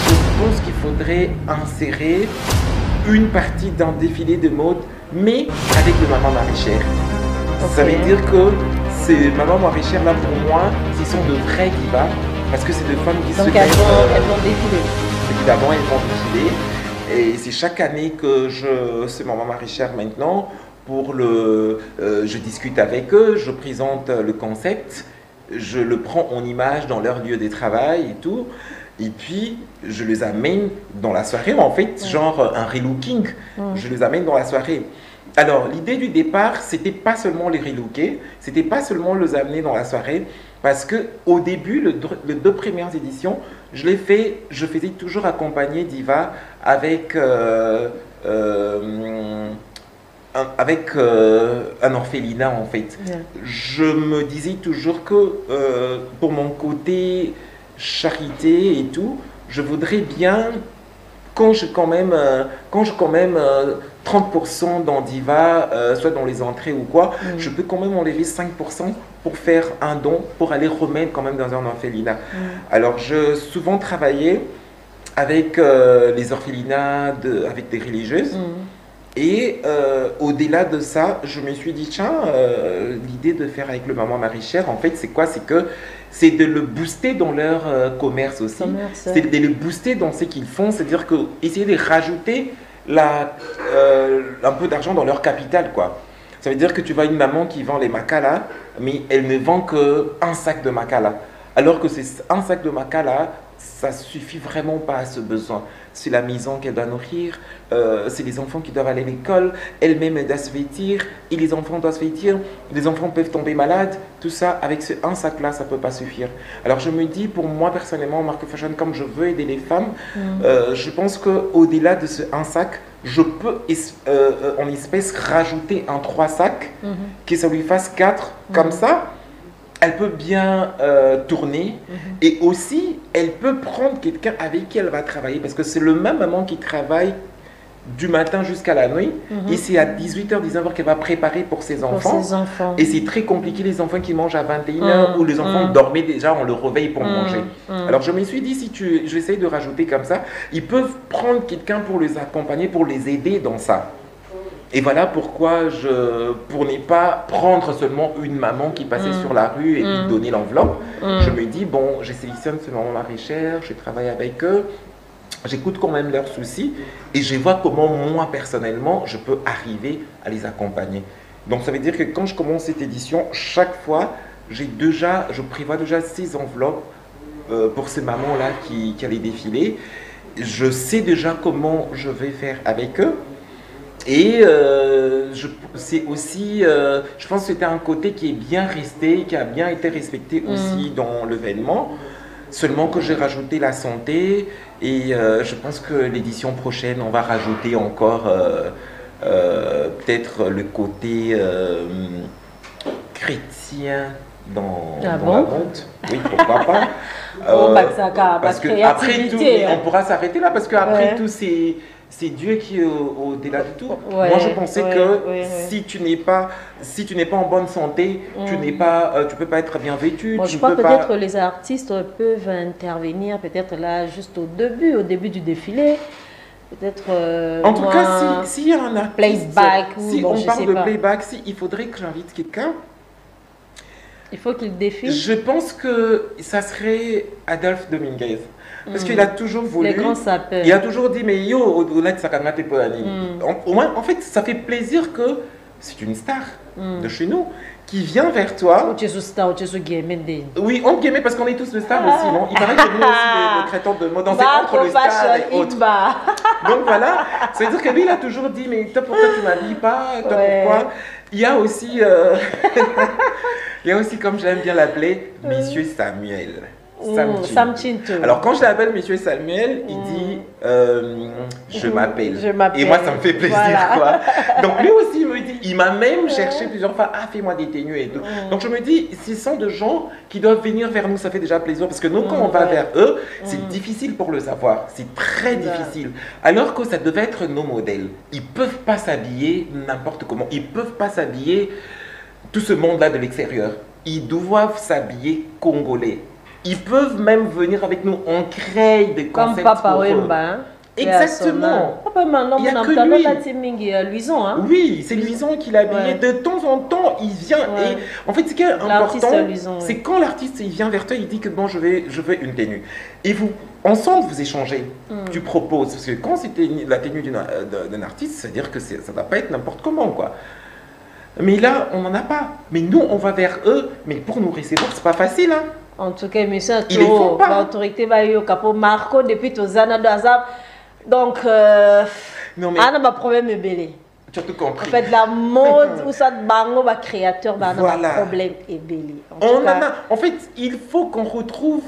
je pense qu'il faudrait insérer une partie d'un défilé de mode, mais avec le maman maraîchère. Ça veut dire que ces maman maraîchères là pour moi, ce sont de vrais divas, parce que c'est des femmes qui donc se elles vont défiler. Évidemment, elles vont défiler. Et c'est chaque année que c'est maman maraîchère maintenant. Je discute avec eux, je présente le concept, je le prends en image dans leur lieu de travail et tout. Et puis, je les amène dans la soirée, en fait, genre un relooking. Je les amène dans la soirée. Alors, l'idée du départ, c'était pas seulement les relooker, c'était pas seulement les amener dans la soirée, parce que au début, les 2 premières éditions, je faisais toujours accompagner Diva avec un orphelinat, en fait. Je me disais toujours que pour mon côté charité et tout, je voudrais bien, quand je quand même 30% dans Diva, soit dans les entrées ou quoi, je peux quand même enlever 5% pour faire un don, pour aller remettre quand même dans un orphelinat. Alors, je souvent travaillé avec les orphelinats, avec des religieuses. Et au-delà de ça, je me suis dit, tiens, l'idée de faire avec le maman maraîchère, en fait, c'est quoi? C'est de le booster dans leur commerce aussi. C'est de le booster dans ce qu'ils font, c'est-à-dire essayer de rajouter un peu d'argent dans leur capital, quoi. Ça veut dire que tu vois une maman qui vend les makala, mais elle ne vend qu'un sac de makala. Alors que un sac de makala, ça suffit vraiment pas à ce besoin. C'est la maison qu'elle doit nourrir, c'est les enfants qui doivent aller à l'école, elle-même elle doit se vêtir, et les enfants doivent se vêtir, les enfants peuvent tomber malades, tout ça, avec un sac-là, ça ne peut pas suffire. Alors je me dis, pour moi personnellement, Marque Fashion, comme je veux aider les femmes, je pense qu'au-delà de ce un sac, je peux en espèces rajouter un 3 sacs, que ça lui fasse 4, comme ça. Elle peut bien tourner et aussi elle peut prendre quelqu'un avec qui elle va travailler parce que c'est le même maman qui travaille du matin jusqu'à la nuit et c'est à 18h, 19h qu'elle va préparer pour ses enfants. Et c'est très compliqué les enfants qui mangent à 21h ou les enfants dormaient déjà, on le réveille pour manger. Alors je me suis dit, si j'essaye de rajouter comme ça, ils peuvent prendre quelqu'un pour les accompagner, pour les aider dans ça. Et voilà pourquoi pour ne pas prendre seulement une maman qui passait sur la rue et lui donner l'enveloppe, je me dis, bon, je sélectionne seulement ma recherche, je travaille avec eux, j'écoute quand même leurs soucis et je vois comment moi, personnellement, je peux arriver à les accompagner. Donc ça veut dire que quand je commence cette édition, chaque fois, je prévois déjà 6 enveloppes pour ces mamans-là qui allaient défiler. Je sais déjà comment je vais faire avec eux. Et c'est aussi, je pense que c'était un côté qui est bien resté, qui a bien été respecté aussi dans l'événement. Seulement que j'ai rajouté la santé et je pense que l'édition prochaine, on va rajouter encore peut-être le côté chrétien dans la vente. Oui, pourquoi pas. Parce que après tout, on pourra s'arrêter là parce qu'après tout, c'est Dieu qui est au-delà de tout. Moi, je pensais que si tu n'es pas en bonne santé, tu peux pas être bien vêtu. Moi, je crois peut-être que les artistes peuvent intervenir peut-être là juste au début du défilé. Peut-être. En tout cas, s'il y a un artiste, playback, si on parle de playback, il faudrait que j'invite quelqu'un. Il faut qu'il défile. Je pense que ça serait Adolphe Dominguez. Parce qu'il a toujours voulu. Les grands sapeurs. Il a toujours dit, mais yo, au-delà de Sakangate Poani. Au moins, en fait, ça fait plaisir que c'est une star de chez nous qui vient vers toi. Oui, on gamer parce qu'on est tous des stars aussi, non? Il paraît que nous aussi, les créateurs de mode, on entre le star et autres. Donc voilà, ça veut dire que lui, il a toujours dit, mais toi, pourquoi tu m'habilles pas? Toi, pourquoi? Il y a aussi, comme j'aime bien l'appeler, Monsieur Samuel. Sam Chinto. Alors quand je l'appelle Monsieur Samuel, il dit je m'appelle. Et moi ça me fait plaisir quoi. Donc lui aussi il me dit, il m'a même cherché plusieurs fois, fais-moi des tenues et tout. Donc je me dis, ce sont des gens qui doivent venir vers nous, ça fait déjà plaisir parce que nous quand on va vers eux, c'est difficile pour le savoir, c'est très difficile. Alors que ça devait être nos modèles. Ils peuvent pas s'habiller n'importe comment, ils peuvent pas s'habiller tout ce monde-là de l'extérieur. Ils doivent s'habiller congolais. Ils peuvent même venir avec nous, on crée des concepts. Comme Papa Wemba. Exactement. Il y a que lui. Luison, hein? Oui, c'est Luison qui l'a habillé. De temps en temps, il vient. Et en fait, ce qui est important, c'est quand l'artiste il vient vers toi, il dit que bon, je veux une tenue. Et vous, ensemble, vous échangez. Tu proposes. Parce que quand c'était la tenue d'un artiste, c'est-à-dire que ça ne va pas être n'importe comment, quoi. Mais là, on n'en a pas. Mais nous, on va vers eux. Mais pour nous recevoir, c'est pas facile, hein? En tout cas, monsieur, l'autorité va y avoir Marco depuis Tozana d'Azab. Donc, on a un problème belé. Tu as tout compris. En fait, la mode ou ça bango va créateur va un problème belé. En fait, il faut qu'on retrouve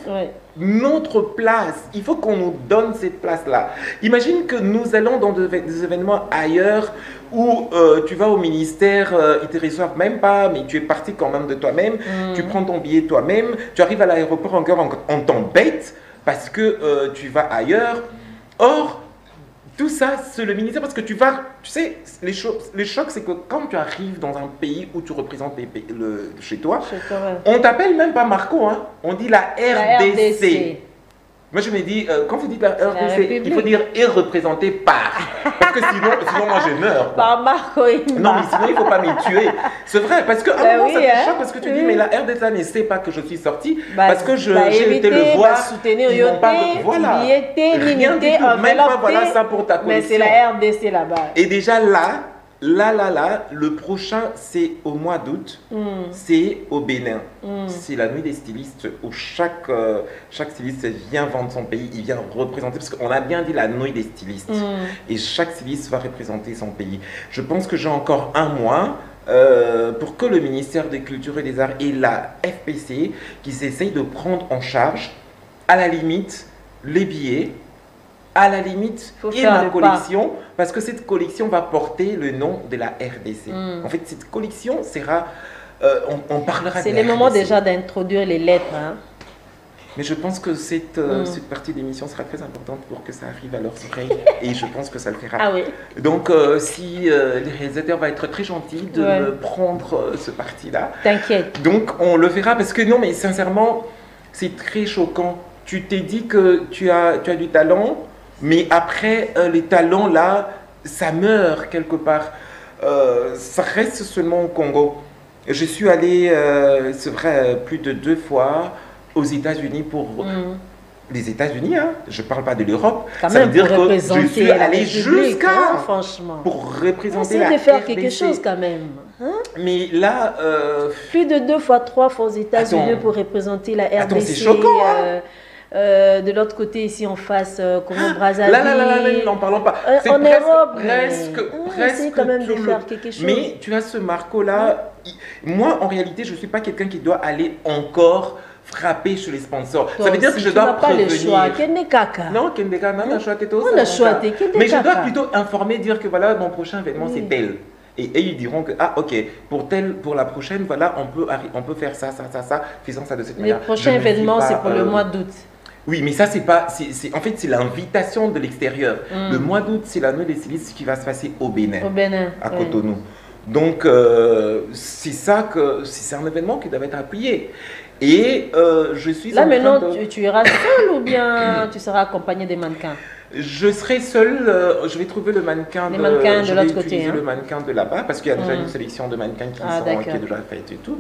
notre place. Il faut qu'on nous donne cette place-là. Imagine que nous allons dans des événements ailleurs où tu vas au ministère, ils ne te reçoivent même pas, mais tu es parti quand même de toi-même, tu prends ton billet toi-même, tu arrives à l'aéroport encore, on t'embête parce que tu vas ailleurs. Or, tout ça, c'est le ministère parce que tu sais, les chocs, c'est que quand tu arrives dans un pays où tu représentes chez toi, on t'appelle même pas Marco, hein, on dit la RDC. Moi, je me dis, quand vous dites la RDC, il faut dire « est représenté par ». Parce que sinon moi, je meurs. Par Marco. Non, mais sinon, il ne faut pas me tuer. C'est vrai, parce qu'à un moment, ça te choque parce que tu dis « mais la RDC ne sait pas que je suis sorti parce que j'ai été le voir. » Ils n'ont pas de... Voilà. Rien du tout. Même pas, voilà ça pour ta collection. Mais c'est la RDC là-bas. Et déjà là, le prochain, c'est au mois d'août, c'est au Bénin. C'est la nuit des stylistes où chaque styliste vient vendre son pays, il vient représenter, parce qu'on a bien dit la nuit des stylistes. Et chaque styliste va représenter son pays. Je pense que j'ai encore un mois pour que le ministère des Cultures et des Arts et la FPC qui s'essayent de prendre en charge, à la limite, les billets, à la limite, et ma collection, parce que cette collection va porter le nom de la RDC. En fait, cette collection sera... on parlera de C'est le moment déjà d'introduire les lettres. Hein. Mais je pense que cette partie d'émission sera très importante pour que ça arrive à leurs oreilles. Et je pense que ça le fera. Ah oui. Donc, si les réalisateurs vont être très gentils de me prendre ce parti-là. T'inquiète. Donc, on le verra parce que non, mais sincèrement, c'est très choquant. Tu t'es dit que tu as du talent. Mais après, les talents, là, ça meurt quelque part. ça reste seulement au Congo. Je suis allé, c'est vrai, plus de 2 fois aux États-Unis pour les États-Unis, hein. Je ne parle pas de l'Europe. Quand Ça même, veut dire pour que je représenter suis la allé République, jusqu'à hein, franchement. pour représenter Essayez la de faire RDC. quelque chose quand même. Hein? Mais là, Plus de 2 fois, 3 fois aux États-Unis Attends. pour représenter la RDC. Attends, c'est choquant, hein. De l'autre côté, ici en face, Congo Brazzaville. Là, n'en parlons pas. C'est En Europe, presque essayez quand même de tout faire quelque chose. Mais tu as ce Marco-là. Moi, en réalité, je ne suis pas quelqu'un qui doit aller encore frapper sur les sponsors. Toi Ça veut dire aussi, que je tu dois n'as pas le prévenir. choix. Kende kaka. Non, Kendeka, non, on a choisi tout On a choisi, mais je dois plutôt informer, dire que voilà, mon prochain événement, c'est tel. Et ils diront que, ah, ok, pour la prochaine, voilà, on peut faire ça, faisant ça de cette manière. Le prochain événement, c'est pour le mois d'août. Oui, mais ça, c'est pas. En fait, c'est l'invitation de l'extérieur. Le mois d'août, c'est la nuit des stylistes qui va se passer au Bénin. Au Bénin. À Cotonou. Donc, c'est un événement qui doit être appuyé. Et je suis. Là, maintenant, tu iras seul ou bien tu seras accompagné des mannequins? Je serai seul, je vais trouver le mannequin de l'autre côté. Le mannequin de là-bas parce qu'il y a déjà une sélection de mannequins qui est déjà faite et tout.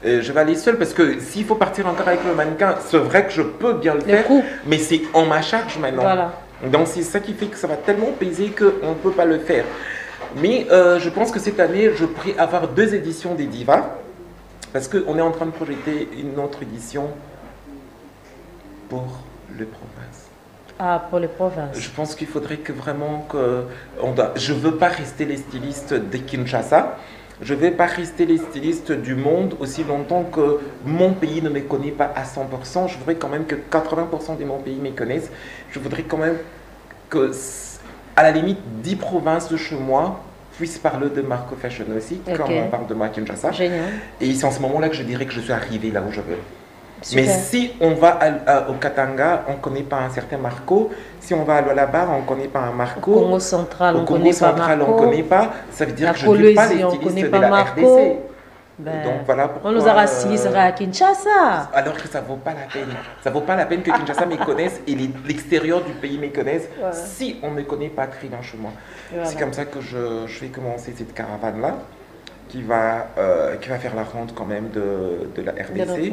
Je vais aller seul parce que s'il faut partir encore avec le mannequin, c'est vrai que je peux bien le faire, mais c'est en ma charge maintenant. Voilà. Donc c'est ça qui fait que ça va tellement peser qu'on ne peut pas le faire. Mais je pense que cette année, je pourrais avoir 2 éditions des Divas parce qu'on est en train de projeter une autre édition pour les provinces. Ah, pour les provinces. Je pense qu'il faudrait que vraiment je ne veux pas rester les stylistes de Kinshasa. Je ne vais pas rester les stylistes du monde aussi longtemps que mon pays ne me connaît pas à 100%. Je voudrais quand même que 80% de mon pays me connaissent. Je voudrais quand même que, à la limite, 10 provinces de chez moi puissent parler de Marco Fashion aussi, comme on parle de moi à Kinshasa. Génial. Et c'est en ce moment-là que je dirais que je suis arrivé là où je veux. Super. Mais si on va au Katanga, on ne connaît pas un certain Marco. Si on va à Lualaba, on ne connaît pas un Marco. Au Congo central, on ne connaît pas Marco. On connaît pas. Ça veut dire que je ne suis pas les stylistes de la RDC. Ben, donc voilà pourquoi, on nous aura stylisé à Kinshasa. Alors que ça ne vaut pas la peine. Ça ne vaut pas la peine que Kinshasa me connaisse et l'extérieur du pays me connaisse si on ne me connaît pas très bien chez moi. Voilà. C'est comme ça que je vais commencer cette caravane-là. Qui va faire la ronde quand même de la RDC.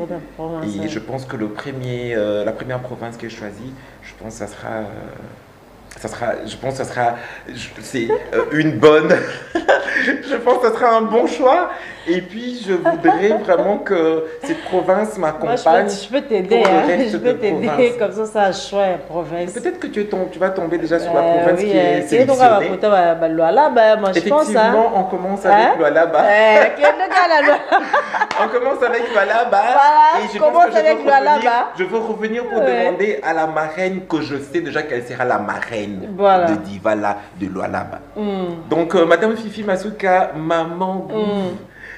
Et je pense que la première province que je choisis, je pense que c'est une bonne. Je pense que ça sera un bon choix. Et puis, je voudrais vraiment que cette province m'accompagne. Je peux t'aider, je peux t'aider. Comme ça, ça choix province. Peut-être que tu vas tomber déjà sur la province qui est sélectionnée. Effectivement, on commence avec Lualaba. On commence avec Lualaba. Et je pense que je veux revenir pour demander à la marraine que je sais déjà qu'elle sera la marraine de Divala de Lualaba. Donc, Madame Fifi Masuka, maman,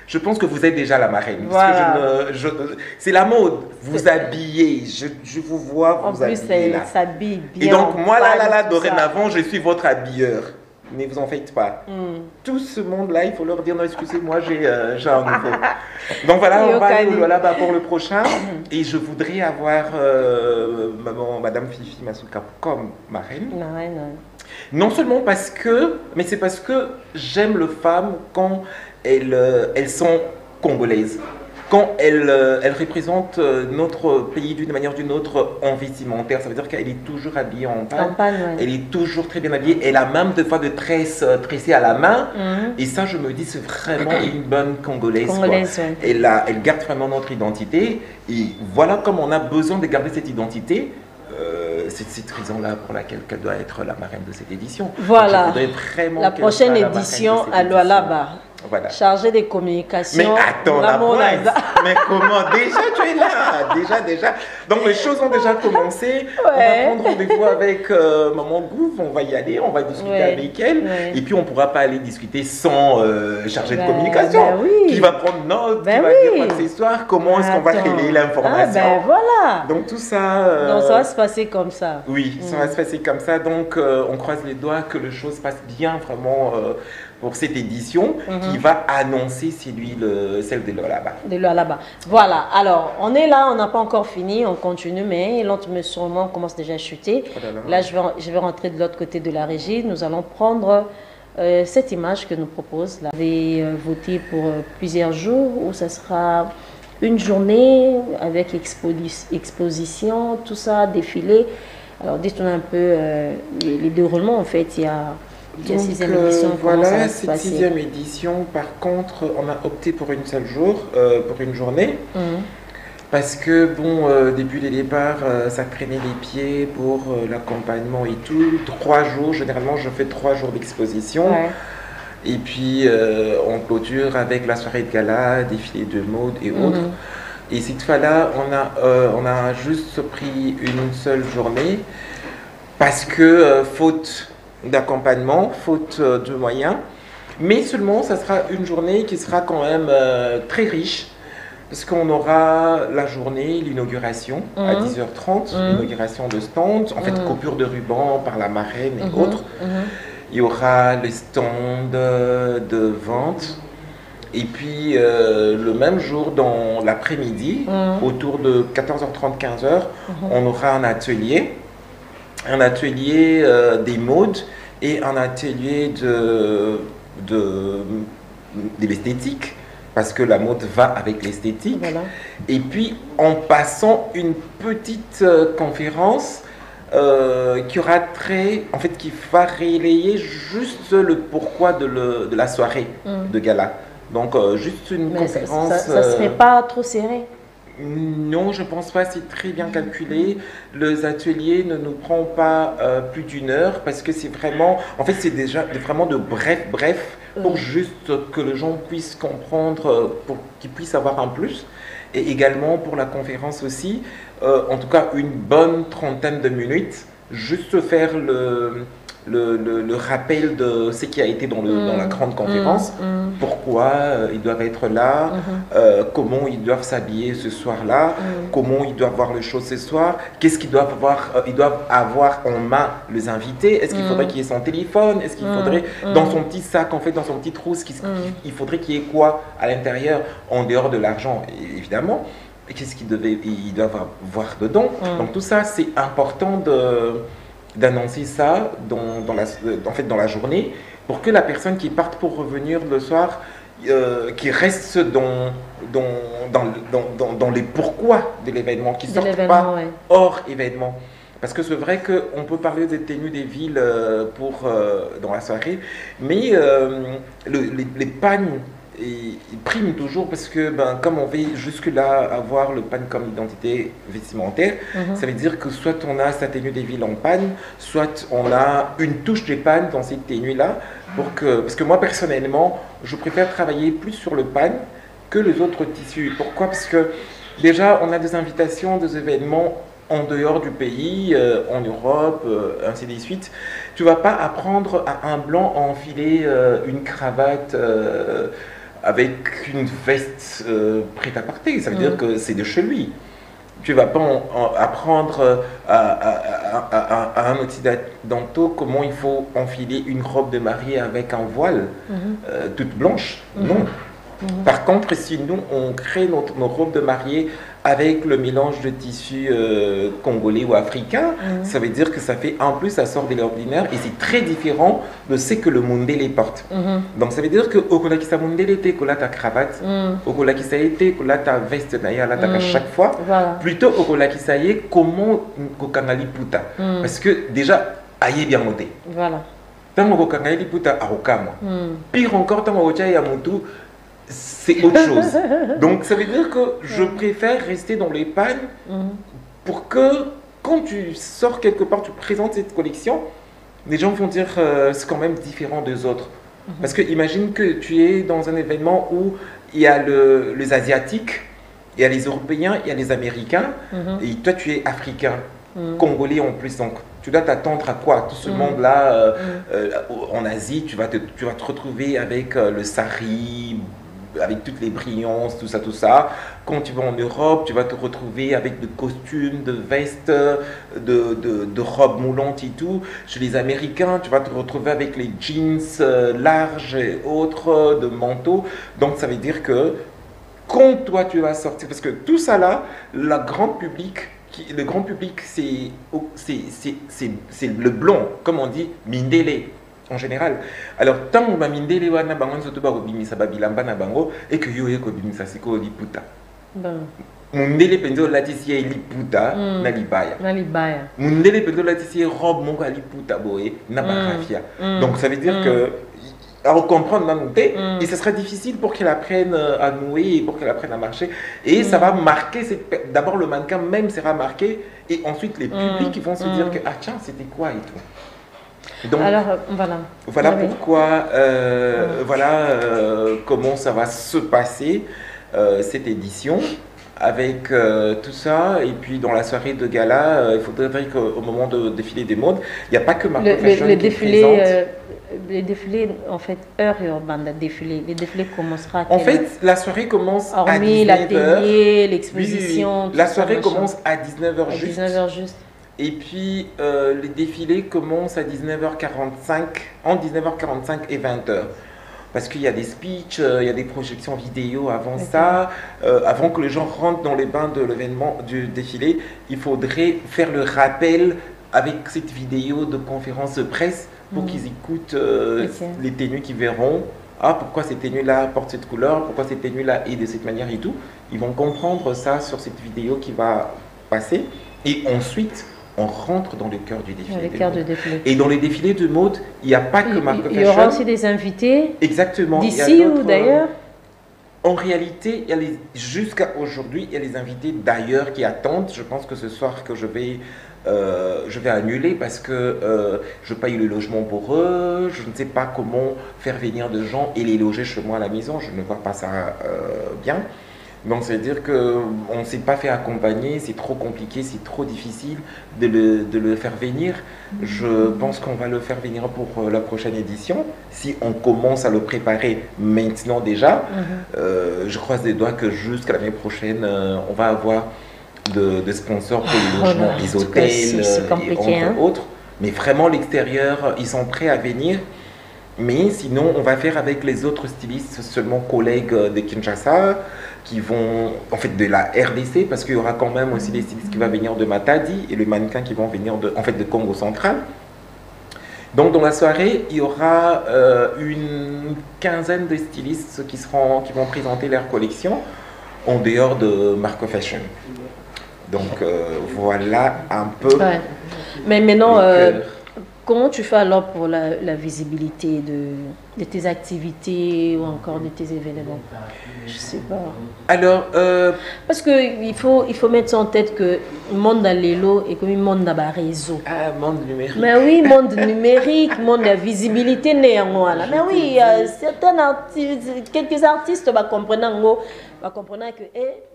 je pense que vous êtes déjà la marraine. Voilà. C'est la mode. Vous habillez. Je vous vois vous habiller. En plus, elle s'habille bien. Et donc, moi, là, dorénavant, je suis votre habilleur. Ne vous en faites pas. Tout ce monde-là, il faut leur dire non, excusez-moi, j'ai un nouveau. Donc voilà, on va aller là-bas pour le prochain. Et je voudrais avoir Madame Fifi Masuka comme marraine. Non seulement parce que, mais c'est parce que j'aime les femmes quand elles sont congolaises. Quand elles représentent notre pays d'une manière ou d'une autre en vestimentaire, ça veut dire qu'elle est toujours habillée en panne. Elle est toujours très bien habillée. Elle a même des fois de tresses tressées à la main. Et ça, je me dis, c'est vraiment une bonne Congolaise. Elle garde vraiment notre identité. Et voilà comme on a besoin de garder cette identité. C'est cette raison-là pour laquelle elle doit être la marraine de cette édition. Voilà. La prochaine édition à Lualaba. Voilà. Chargé des communications. Mais attends, mais comment? Déjà, tu es là. Déjà. Donc, les choses ont déjà commencé. On va prendre rendez-vous avec Maman Gouff. On va y aller, on va discuter avec elle. Et puis, on ne pourra pas aller discuter sans chargé de communication. Qui va prendre note, qui va dire quoi que ce soit, comment est-ce qu'on va créer l'information. Voilà. Donc, tout ça... Donc, ça va se passer comme ça. Oui, ça va se passer comme ça. Donc, on croise les doigts que les choses passent bien, vraiment... pour cette édition qui va annoncer celle de Lualaba. Voilà, alors on est là, on n'a pas encore fini, on continue, mais l'autre sûrement commence déjà à chuter. Là, je vais rentrer de l'autre côté de la régie. Nous allons prendre cette image que nous propose. Là. Vous avez voté pour plusieurs jours ou ça sera une journée avec exposition, tout ça, défilé. Alors dites-nous un peu les déroulements en fait. Il y a sixième édition. Voilà, cette sixième édition, par contre, on a opté pour une seule jour, pour une journée. Parce que, bon, depuis le départ, ça traînait les pieds pour l'accompagnement et tout. 3 jours, généralement, je fais 3 jours d'exposition. Ouais. Et puis, on clôture avec la soirée de gala, défilé de mode et autres. Et cette fois-là, on a juste pris une seule journée parce que, faute d'accompagnement, faute de moyens. Mais seulement, ça sera une journée qui sera quand même très riche. Parce qu'on aura la journée, l'inauguration à 10h30, l'inauguration de stand, en fait coupure de ruban par la marraine et autres. Il y aura les stands de vente. Et puis le même jour, dans l'après-midi, autour de 14h30, 15h, on aura un atelier des modes et un atelier de l'esthétique. Parce que la mode va avec l'esthétique. Voilà. Et puis, en passant une petite conférence qui aura qui va relayer juste le pourquoi de la soirée de gala. Donc, juste une conférence. Ça ne serait pas trop serré? Non, je ne pense pas, c'est très bien calculé. Les ateliers ne nous prend pas plus d'1 heure parce que c'est vraiment, en fait, c'est déjà vraiment de bref, pour juste que les gens puissent comprendre, pour qu'ils puissent avoir un plus. Et également pour la conférence aussi, en tout cas une bonne trentaine de minutes, juste faire le rappel de ce qui a été dans la grande conférence, pourquoi ils doivent être là, comment ils doivent s'habiller ce soir-là, comment ils doivent voir les choses ce soir, qu'est-ce qu'ils doivent avoir en main les invités, est-ce qu'il faudrait qu'il y ait son téléphone, est-ce qu'il faudrait dans son petit sac, en fait dans son petit trousse, il faudrait qu'il y ait quoi à l'intérieur en dehors de l'argent évidemment, et qu'est-ce qu'ils doivent avoir dedans. Donc tout ça c'est important d'annoncer ça dans la journée pour que la personne qui parte pour revenir le soir, qui reste dans les pourquoi de l'événement, qui ne sortent pas hors événement. Parce que c'est vrai qu'on peut parler des tenues des villes dans la soirée, mais les pagnes ils priment toujours parce que comme on veut jusque-là avoir le panne comme identité vestimentaire, ça veut dire que soit on a sa tenue des villes en panne, soit on a une touche de panne dans cette tenue-là. Parce que moi personnellement, je préfère travailler plus sur le panne que les autres tissus. Pourquoi? Parce que déjà on a des invitations, des événements en dehors du pays, en Europe, ainsi de suite. Tu ne vas pas apprendre à un blanc à enfiler une cravate avec une veste prête à porter. Ça veut dire que c'est de chez lui. Tu ne vas pas apprendre à un occidental comment il faut enfiler une robe de mariée avec un voile toute blanche. Non. Par contre, si nous, on crée nos robes de mariée avec le mélange de tissus congolais ou africains, ça veut dire que ça fait en plus, ça sort de l'ordinaire et c'est très différent de ce que le Mundele porte. Donc ça veut dire que au Kolakisa Mundele était que là ta cravate, au Kolakisa était que là ta veste d'ailleurs là à chaque fois, plutôt au Kolakisa est comment Kokangali Puta, parce que déjà aïe bien noté. Voilà. Tant que Kokangali Puta à Okama. Pire encore tant que Yamutu, c'est autre chose. Donc ça veut dire que je préfère rester dans les pannes pour que quand tu sors quelque part, tu présentes cette collection, les gens vont dire c'est quand même différent des autres. Parce que imagine que tu es dans un événement où il y a les Asiatiques, il y a les Européens, il y a les Américains, et toi tu es Africain, Congolais en plus. Donc tu dois t'attendre à quoi? Tout ce monde-là, en Asie, tu vas te retrouver avec le sari, avec toutes les brillances, tout ça. Quand tu vas en Europe, tu vas te retrouver avec des costumes, de vestes, de robes moulantes et tout. Chez les Américains, tu vas te retrouver avec les jeans larges et autres, de manteaux. Donc ça veut dire que quand toi tu vas sortir, parce que tout ça là, le grand public, c'est le blanc, comme on dit, mindele. en général. Alors, tant on va mindele wana bango nzoto ba kobimisa ba bilamba na bango et que yo ye kobimisa siko liputa. Mundele penzo latisi ya liputa na libaya. Na libaya. Mundele penzo latisi ya robe mongo liputa boye na barafia. Donc ça veut dire que à comprendre dans nos et ce sera difficile pour qu'elle apprenne à nouer et pour qu'elle apprenne à marcher. Et ça va marquer, d'abord le mannequin même sera marqué et ensuite les publics vont se dire que ah tiens c'était quoi et tout. Donc, alors voilà pourquoi, comment ça va se passer cette édition. Avec tout ça, et puis dans la soirée de gala, il faudrait qu'au moment de défilé des modes, il n'y a pas que Marco Fashion qui présente. Les défilés, en fait, heure urbaine, le défilé commencera à En fait, la soirée commence à 19h. Hormis l'atelier, l'exposition. La soirée commence à 19h juste. 19h juste. Et puis, les défilés commencent à 19h45, entre 19h45 et 20h. Parce qu'il y a des speeches, il y a des projections vidéo avant ça. Avant que les gens rentrent dans les bains de l'événement, du défilé, il faudrait faire le rappel avec cette vidéo de conférence de presse pour qu'ils écoutent les tenues qu'ils verront. Ah, pourquoi cette tenue-là porte cette couleur, pourquoi cette tenue-là est de cette manière et tout. Ils vont comprendre ça sur cette vidéo qui va passer. Et ensuite, on rentre dans le cœur du défilé. Et dans les défilés de mode, il n'y a pas que Marco Fashion. Il y aura aussi des invités. Exactement. D'ici ou d'ailleurs. En réalité, jusqu'à aujourd'hui, il y a les invités d'ailleurs qui attendent. Je pense que ce soir que je vais annuler parce que je paye le logement pour eux. Je ne sais pas comment faire venir des gens et les loger chez moi à la maison. Je ne vois pas ça bien. Donc, c'est-à-dire qu'on ne s'est pas fait accompagner, c'est trop compliqué, c'est trop difficile de le faire venir. Je pense qu'on va le faire venir pour la prochaine édition. Si on commence à le préparer maintenant déjà, je croise les doigts que jusqu'à l'année prochaine, on va avoir de sponsors pour les logements, les hôtels et entre autres. Mais vraiment, l'extérieur, ils sont prêts à venir. Mais sinon, on va faire avec les autres stylistes, seulement collègues de Kinshasa, qui vont, en fait, de la RDC, parce qu'il y aura quand même aussi des stylistes qui vont venir de Matadi et les mannequins qui vont venir de Congo central. Donc, dans la soirée, il y aura une quinzaine de stylistes qui vont présenter leur collection en dehors de Marco Fashion. Donc, voilà un peu. Ouais. Mais maintenant, comment tu fais alors pour la visibilité de tes activités ou encore de tes événements? Je sais pas. Alors, parce qu'il faut mettre ça en tête que le monde dans les lots est comme le monde dans le réseau. Ah, monde numérique. Mais oui, monde numérique, monde de la visibilité néanmoins. Mais oui, certains artistes, quelques artistes comprennent que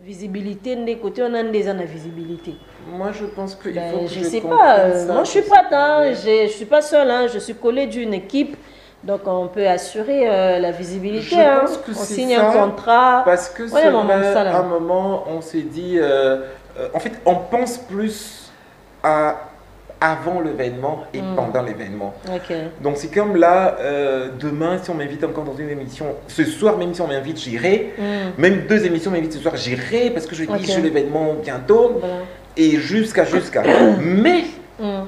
visibilité, des côtés, on a déjà la visibilité. Moi, je pense qu'il faut que je sais pas. Moi, je suis prête. Hein, je suis pas seule. Hein, je suis collée d'une équipe. Donc, on peut assurer la visibilité. Je pense que on signe un contrat. Parce que c'est vrai, à un moment, on s'est dit... en fait, on pense plus à avant l'événement et pendant l'événement. Donc, c'est comme là, demain, si on m'invite encore dans une émission, ce soir, même si on m'invite, j'irai. Même 2 émissions m'invitent ce soir, j'irai parce que je dis sur l'événement bientôt. Voilà. Et jusqu'à. Mais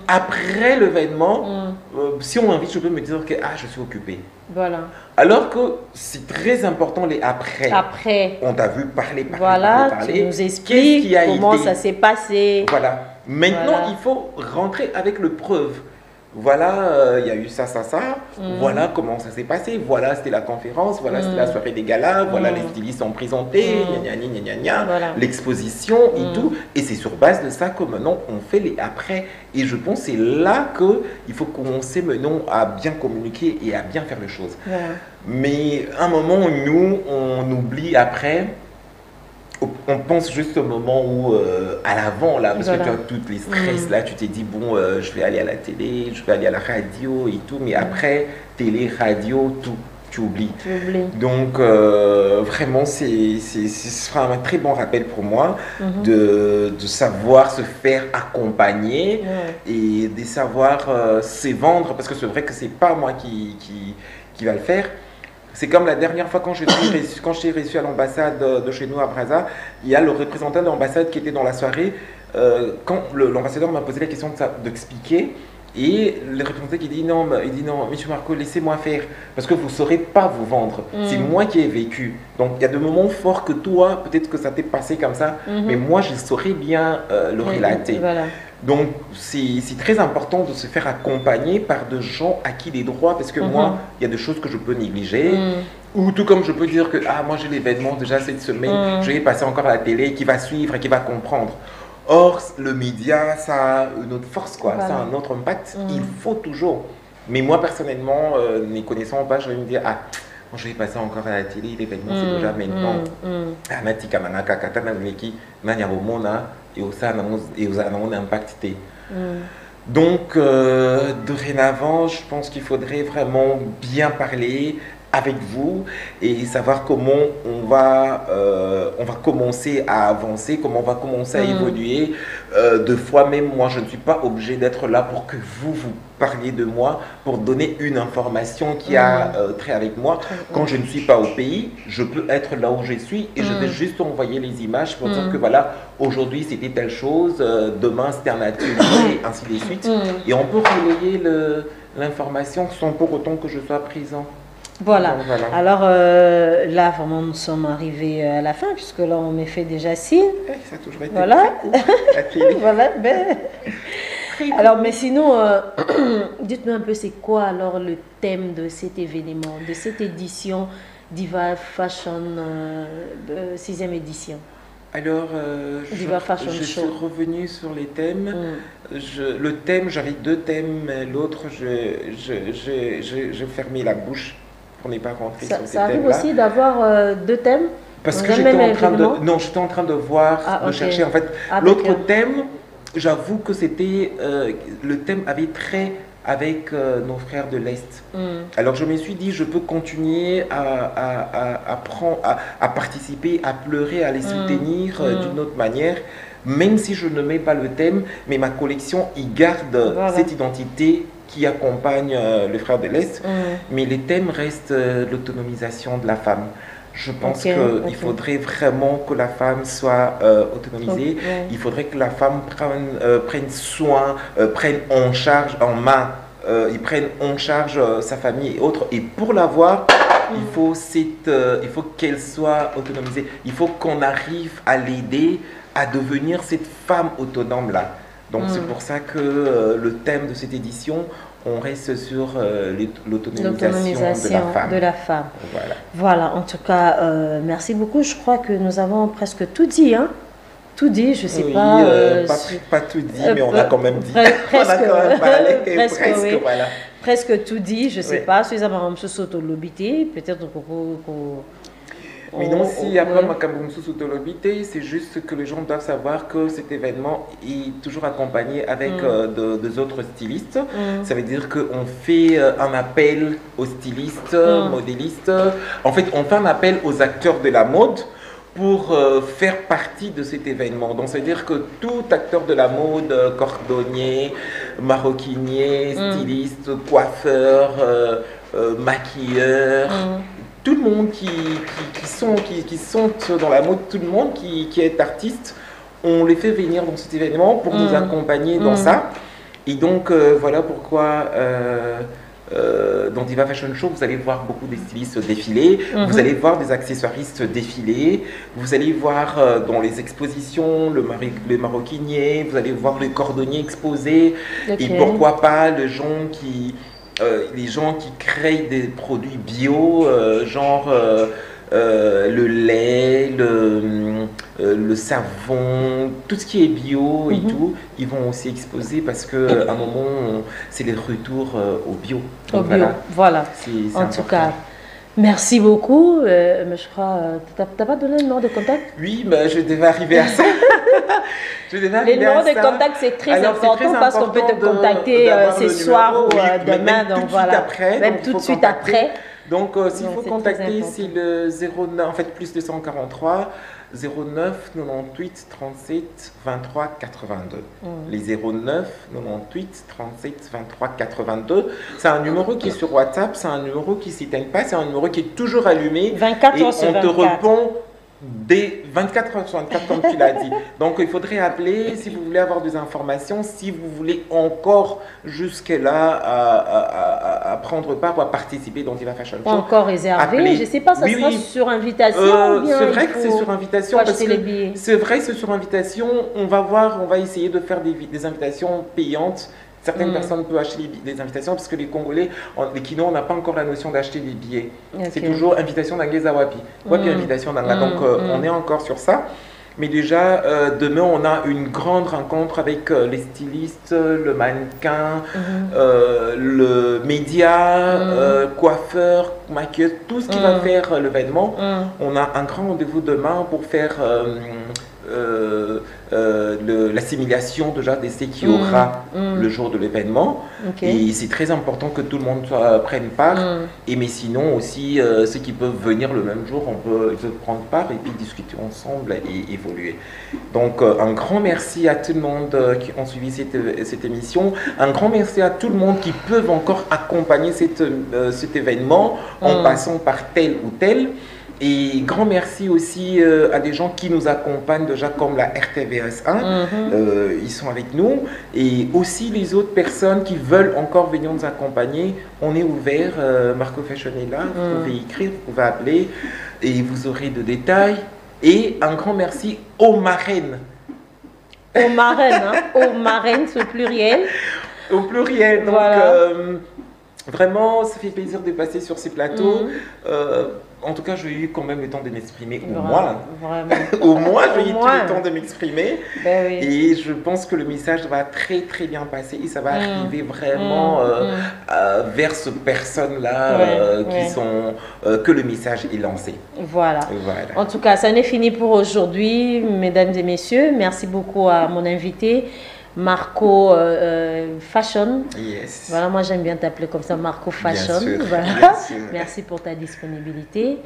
après l'événement, si on m'invite, je peux me dire que je suis occupé. Voilà. Alors que c'est très important les après. Après. On t'a vu parler. Voilà, tu nous expliques comment ça s'est passé. Voilà. Maintenant, il faut rentrer avec le preuve. Voilà, il y a eu ça. Voilà comment ça s'est passé. Voilà, c'était la conférence. Voilà, c'était la soirée des galas. Voilà, les stylistes ont présenté. Voilà. L'exposition et tout. Et c'est sur base de ça que maintenant, on fait les après. Et je pense que c'est là qu'il faut commencer maintenant à bien communiquer et à bien faire les choses. Voilà. Mais à un moment, nous, on oublie après. On pense juste au moment où, à l'avant, là, parce que tu as tous les stress, là, tu t'es dit, bon, je vais aller à la télé, je vais aller à la radio et tout, mais après, télé, radio, tout, tu oublies. Donc, vraiment, ce sera un très bon rappel pour moi de savoir se faire accompagner et de savoir se vendre, parce que c'est vrai que c'est pas moi qui va le faire. C'est comme la dernière fois quand je t'ai reçu à l'ambassade de chez nous à Brazza, il y a le représentant de l'ambassade qui était dans la soirée. Quand l'ambassadeur m'a posé la question d'expliquer, Et le représentant qui dit non, monsieur Marco, laissez-moi faire, parce que vous ne saurez pas vous vendre. C'est moi qui ai vécu. Donc il y a des moments forts que toi, peut-être que ça t'est passé comme ça, mais moi je saurais bien le relater. Voilà. Donc c'est très important de se faire accompagner par des gens à qui des droits, parce que moi, il y a des choses que je peux négliger. Ou tout comme je peux dire que moi j'ai l'événement déjà cette semaine, je vais passer encore à la télé, qui va suivre et qui va comprendre. Or, le média, ça a une autre force, quoi. Ça a un autre impact. Il faut toujours. Mais moi, personnellement, ne connaissant pas, je vais me dire, je vais passer encore à la télé, l'événement, c'est déjà maintenant. Et aux impact. Donc, dorénavant, je pense qu'il faudrait vraiment bien parler avec vous et savoir comment on va commencer à avancer, comment on va commencer à évoluer. Deux fois même, moi, je ne suis pas obligé d'être là pour que vous parliez de moi, pour donner une information qui a trait avec moi. Quand je ne suis pas au pays, je peux être là où je suis et je vais juste envoyer les images pour dire que voilà, aujourd'hui c'était telle chose, demain c'était un atelier, ainsi de suite. Et on peut relayer l'information sans pour autant que je sois présent. Voilà. Donc, voilà. Alors là, vraiment, nous sommes arrivés à la fin, puisque là, on m'a fait déjà signe. Ça a toujours été voilà. Voilà. Ben... Alors, mais sinon, dites-nous un peu, c'est quoi alors le thème de cet événement, de cette édition Diva Fashion 6e édition? Alors, je suis revenu sur les thèmes. Le thème, j'avais deux thèmes, mais l'autre, je fermais la bouche pour ne pas rentrer sur ces thèmes-là. Ça arrive aussi d'avoir deux thèmes? Parce que j'étais en train de... Non, j'étais en train de voir, de chercher. En fait, l'autre thème, j'avoue que c'était... le thème avait trait avec nos frères de l'Est. Alors je me suis dit, je peux continuer à participer, à pleurer, à les soutenir d'une autre manière, même si je ne mets pas le thème, mais ma collection y garde cette identité qui accompagne les frères de l'Est. Mais les thèmes restent l'autonomisation de la femme. Je pense qu'il faudrait vraiment que la femme soit autonomisée. Il faudrait que la femme prenne soin, prenne en charge, en main, ils prennent en charge sa famille et autres. Et pour l'avoir, il faut qu'elle soit autonomisée. Il faut qu'on arrive à l'aider à devenir cette femme autonome-là. Donc c'est pour ça que le thème de cette édition, on reste sur l'autonomisation de la femme. Voilà, en tout cas, merci beaucoup. Je crois que nous avons presque tout dit, hein? Tout dit, je ne sais pas. Pas tout dit, mais on a quand même dit. Presque tout dit, je ne sais pas. Si ça m'a s'auto-lobité, peut-être qu'on... Mais non, si après ma sous-autolobité, c'est juste que les gens doivent savoir que cet événement est toujours accompagné avec deux autres stylistes. Ça veut dire qu'on fait un appel aux stylistes, modélistes. En fait, on fait un appel aux acteurs de la mode pour faire partie de cet événement. Donc, ça veut dire que tout acteur de la mode, cordonnier, maroquinier, styliste, coiffeur, maquilleur, tout le monde qui sont dans la mode, tout le monde qui est artiste, on les fait venir dans cet événement pour nous accompagner dans ça. Et donc, voilà pourquoi dans Diva Fashion Show, vous allez voir beaucoup de stylistes défiler, vous allez voir des accessoiristes défiler, vous allez voir dans les expositions le maroquinier, vous allez voir les cordonniers exposés, et pourquoi pas les gens qui créent des produits bio, genre le lait, le savon, tout ce qui est bio et tout, ils vont aussi exposer parce qu'à un moment, c'est les retours au bio. Donc, voilà. En tout cas, merci beaucoup. Mais je crois, t'as pas donné le nom de contact? Oui, mais je devais arriver à ça. Les noms de contact, c'est très important parce qu'on peut te contacter ce soir ou demain. Donc voilà, même tout de suite après. Donc, s'il faut contacter, c'est le 09, en fait, plus 243 09 98 37 23 82. Les 09 98 37 23 82. C'est un numéro qui est sur WhatsApp, c'est un numéro qui ne s'éteint pas, c'est un numéro qui est toujours allumé. 24 heures sur 24. On te répond Dès 24 heures sur 24, comme tu l'as dit. Donc, il faudrait appeler si vous voulez avoir des informations, si vous voulez encore jusque-là à prendre part ou à participer dans Diva Fashion Show. Pas encore réservé, je ne sais pas, ça sera sur invitation ou bien c'est vrai que c'est sur invitation. Parce que c'est vrai que c'est sur invitation. On va essayer de faire des invitations payantes. Certaines personnes peuvent acheter des invitations parce que les Congolais, les Kino, on n'a pas encore la notion d'acheter des billets. C'est toujours invitation d'Angeza Wapi. Wapi invitation d'Anga. Donc on est encore sur ça. Mais déjà, demain, on a une grande rencontre avec les stylistes, le mannequin, le média, coiffeur, maquilleuse, tout ce qui va faire l'événement. On a un grand rendez-vous demain pour faire l'assimilation déjà de ce qu'il y aura le jour de l'événement. Et c'est très important que tout le monde prenne part. Et mais sinon aussi, ceux qui peuvent venir le même jour, ils peuvent prendre part et puis discuter ensemble et évoluer. Donc un grand merci à tout le monde qui ont suivi cette émission. Un grand merci à tout le monde qui peuvent encore accompagner cet événement en passant par tel ou tel. Et grand merci aussi à des gens qui nous accompagnent déjà comme la RTVS 1, ils sont avec nous. Et aussi les autres personnes qui veulent encore venir nous accompagner, on est ouvert, Marco Fashion est là, vous pouvez écrire, vous pouvez appeler et vous aurez de détails. Et un grand merci aux marraines. Aux marraines, aux marraines, c'est au pluriel. Au pluriel, donc voilà. Vraiment, ça fait plaisir de passer sur ces plateaux. En tout cas, j'ai eu quand même le temps de m'exprimer, au moins. Au moins, j'ai eu tout le temps de m'exprimer. Et je pense que le message va très très bien passer et ça va arriver vraiment vers ces personnes-là que le message est lancé. Voilà. En tout cas, ça n'est fini pour aujourd'hui, mesdames et messieurs. Merci beaucoup à mon invité. Marco Fashion. Yes. Voilà, moi j'aime bien t'appeler comme ça, Marco Fashion. Bien sûr, voilà. bien sûr. Merci pour ta disponibilité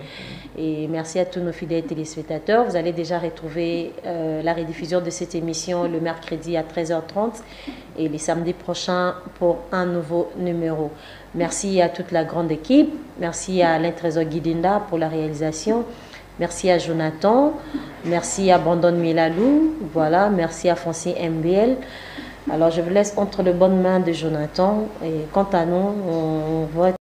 et merci à tous nos fidèles téléspectateurs. Vous allez déjà retrouver la rediffusion de cette émission le mercredi à 13h30 et les samedis prochains pour un nouveau numéro. Merci à toute la grande équipe. Merci à Alain Trésor Guidinda pour la réalisation. Merci à Jonathan, merci à Brandon Milalou, voilà, merci à Francine MBL. Alors je vous laisse entre les bonnes mains de Jonathan et quant à nous, on va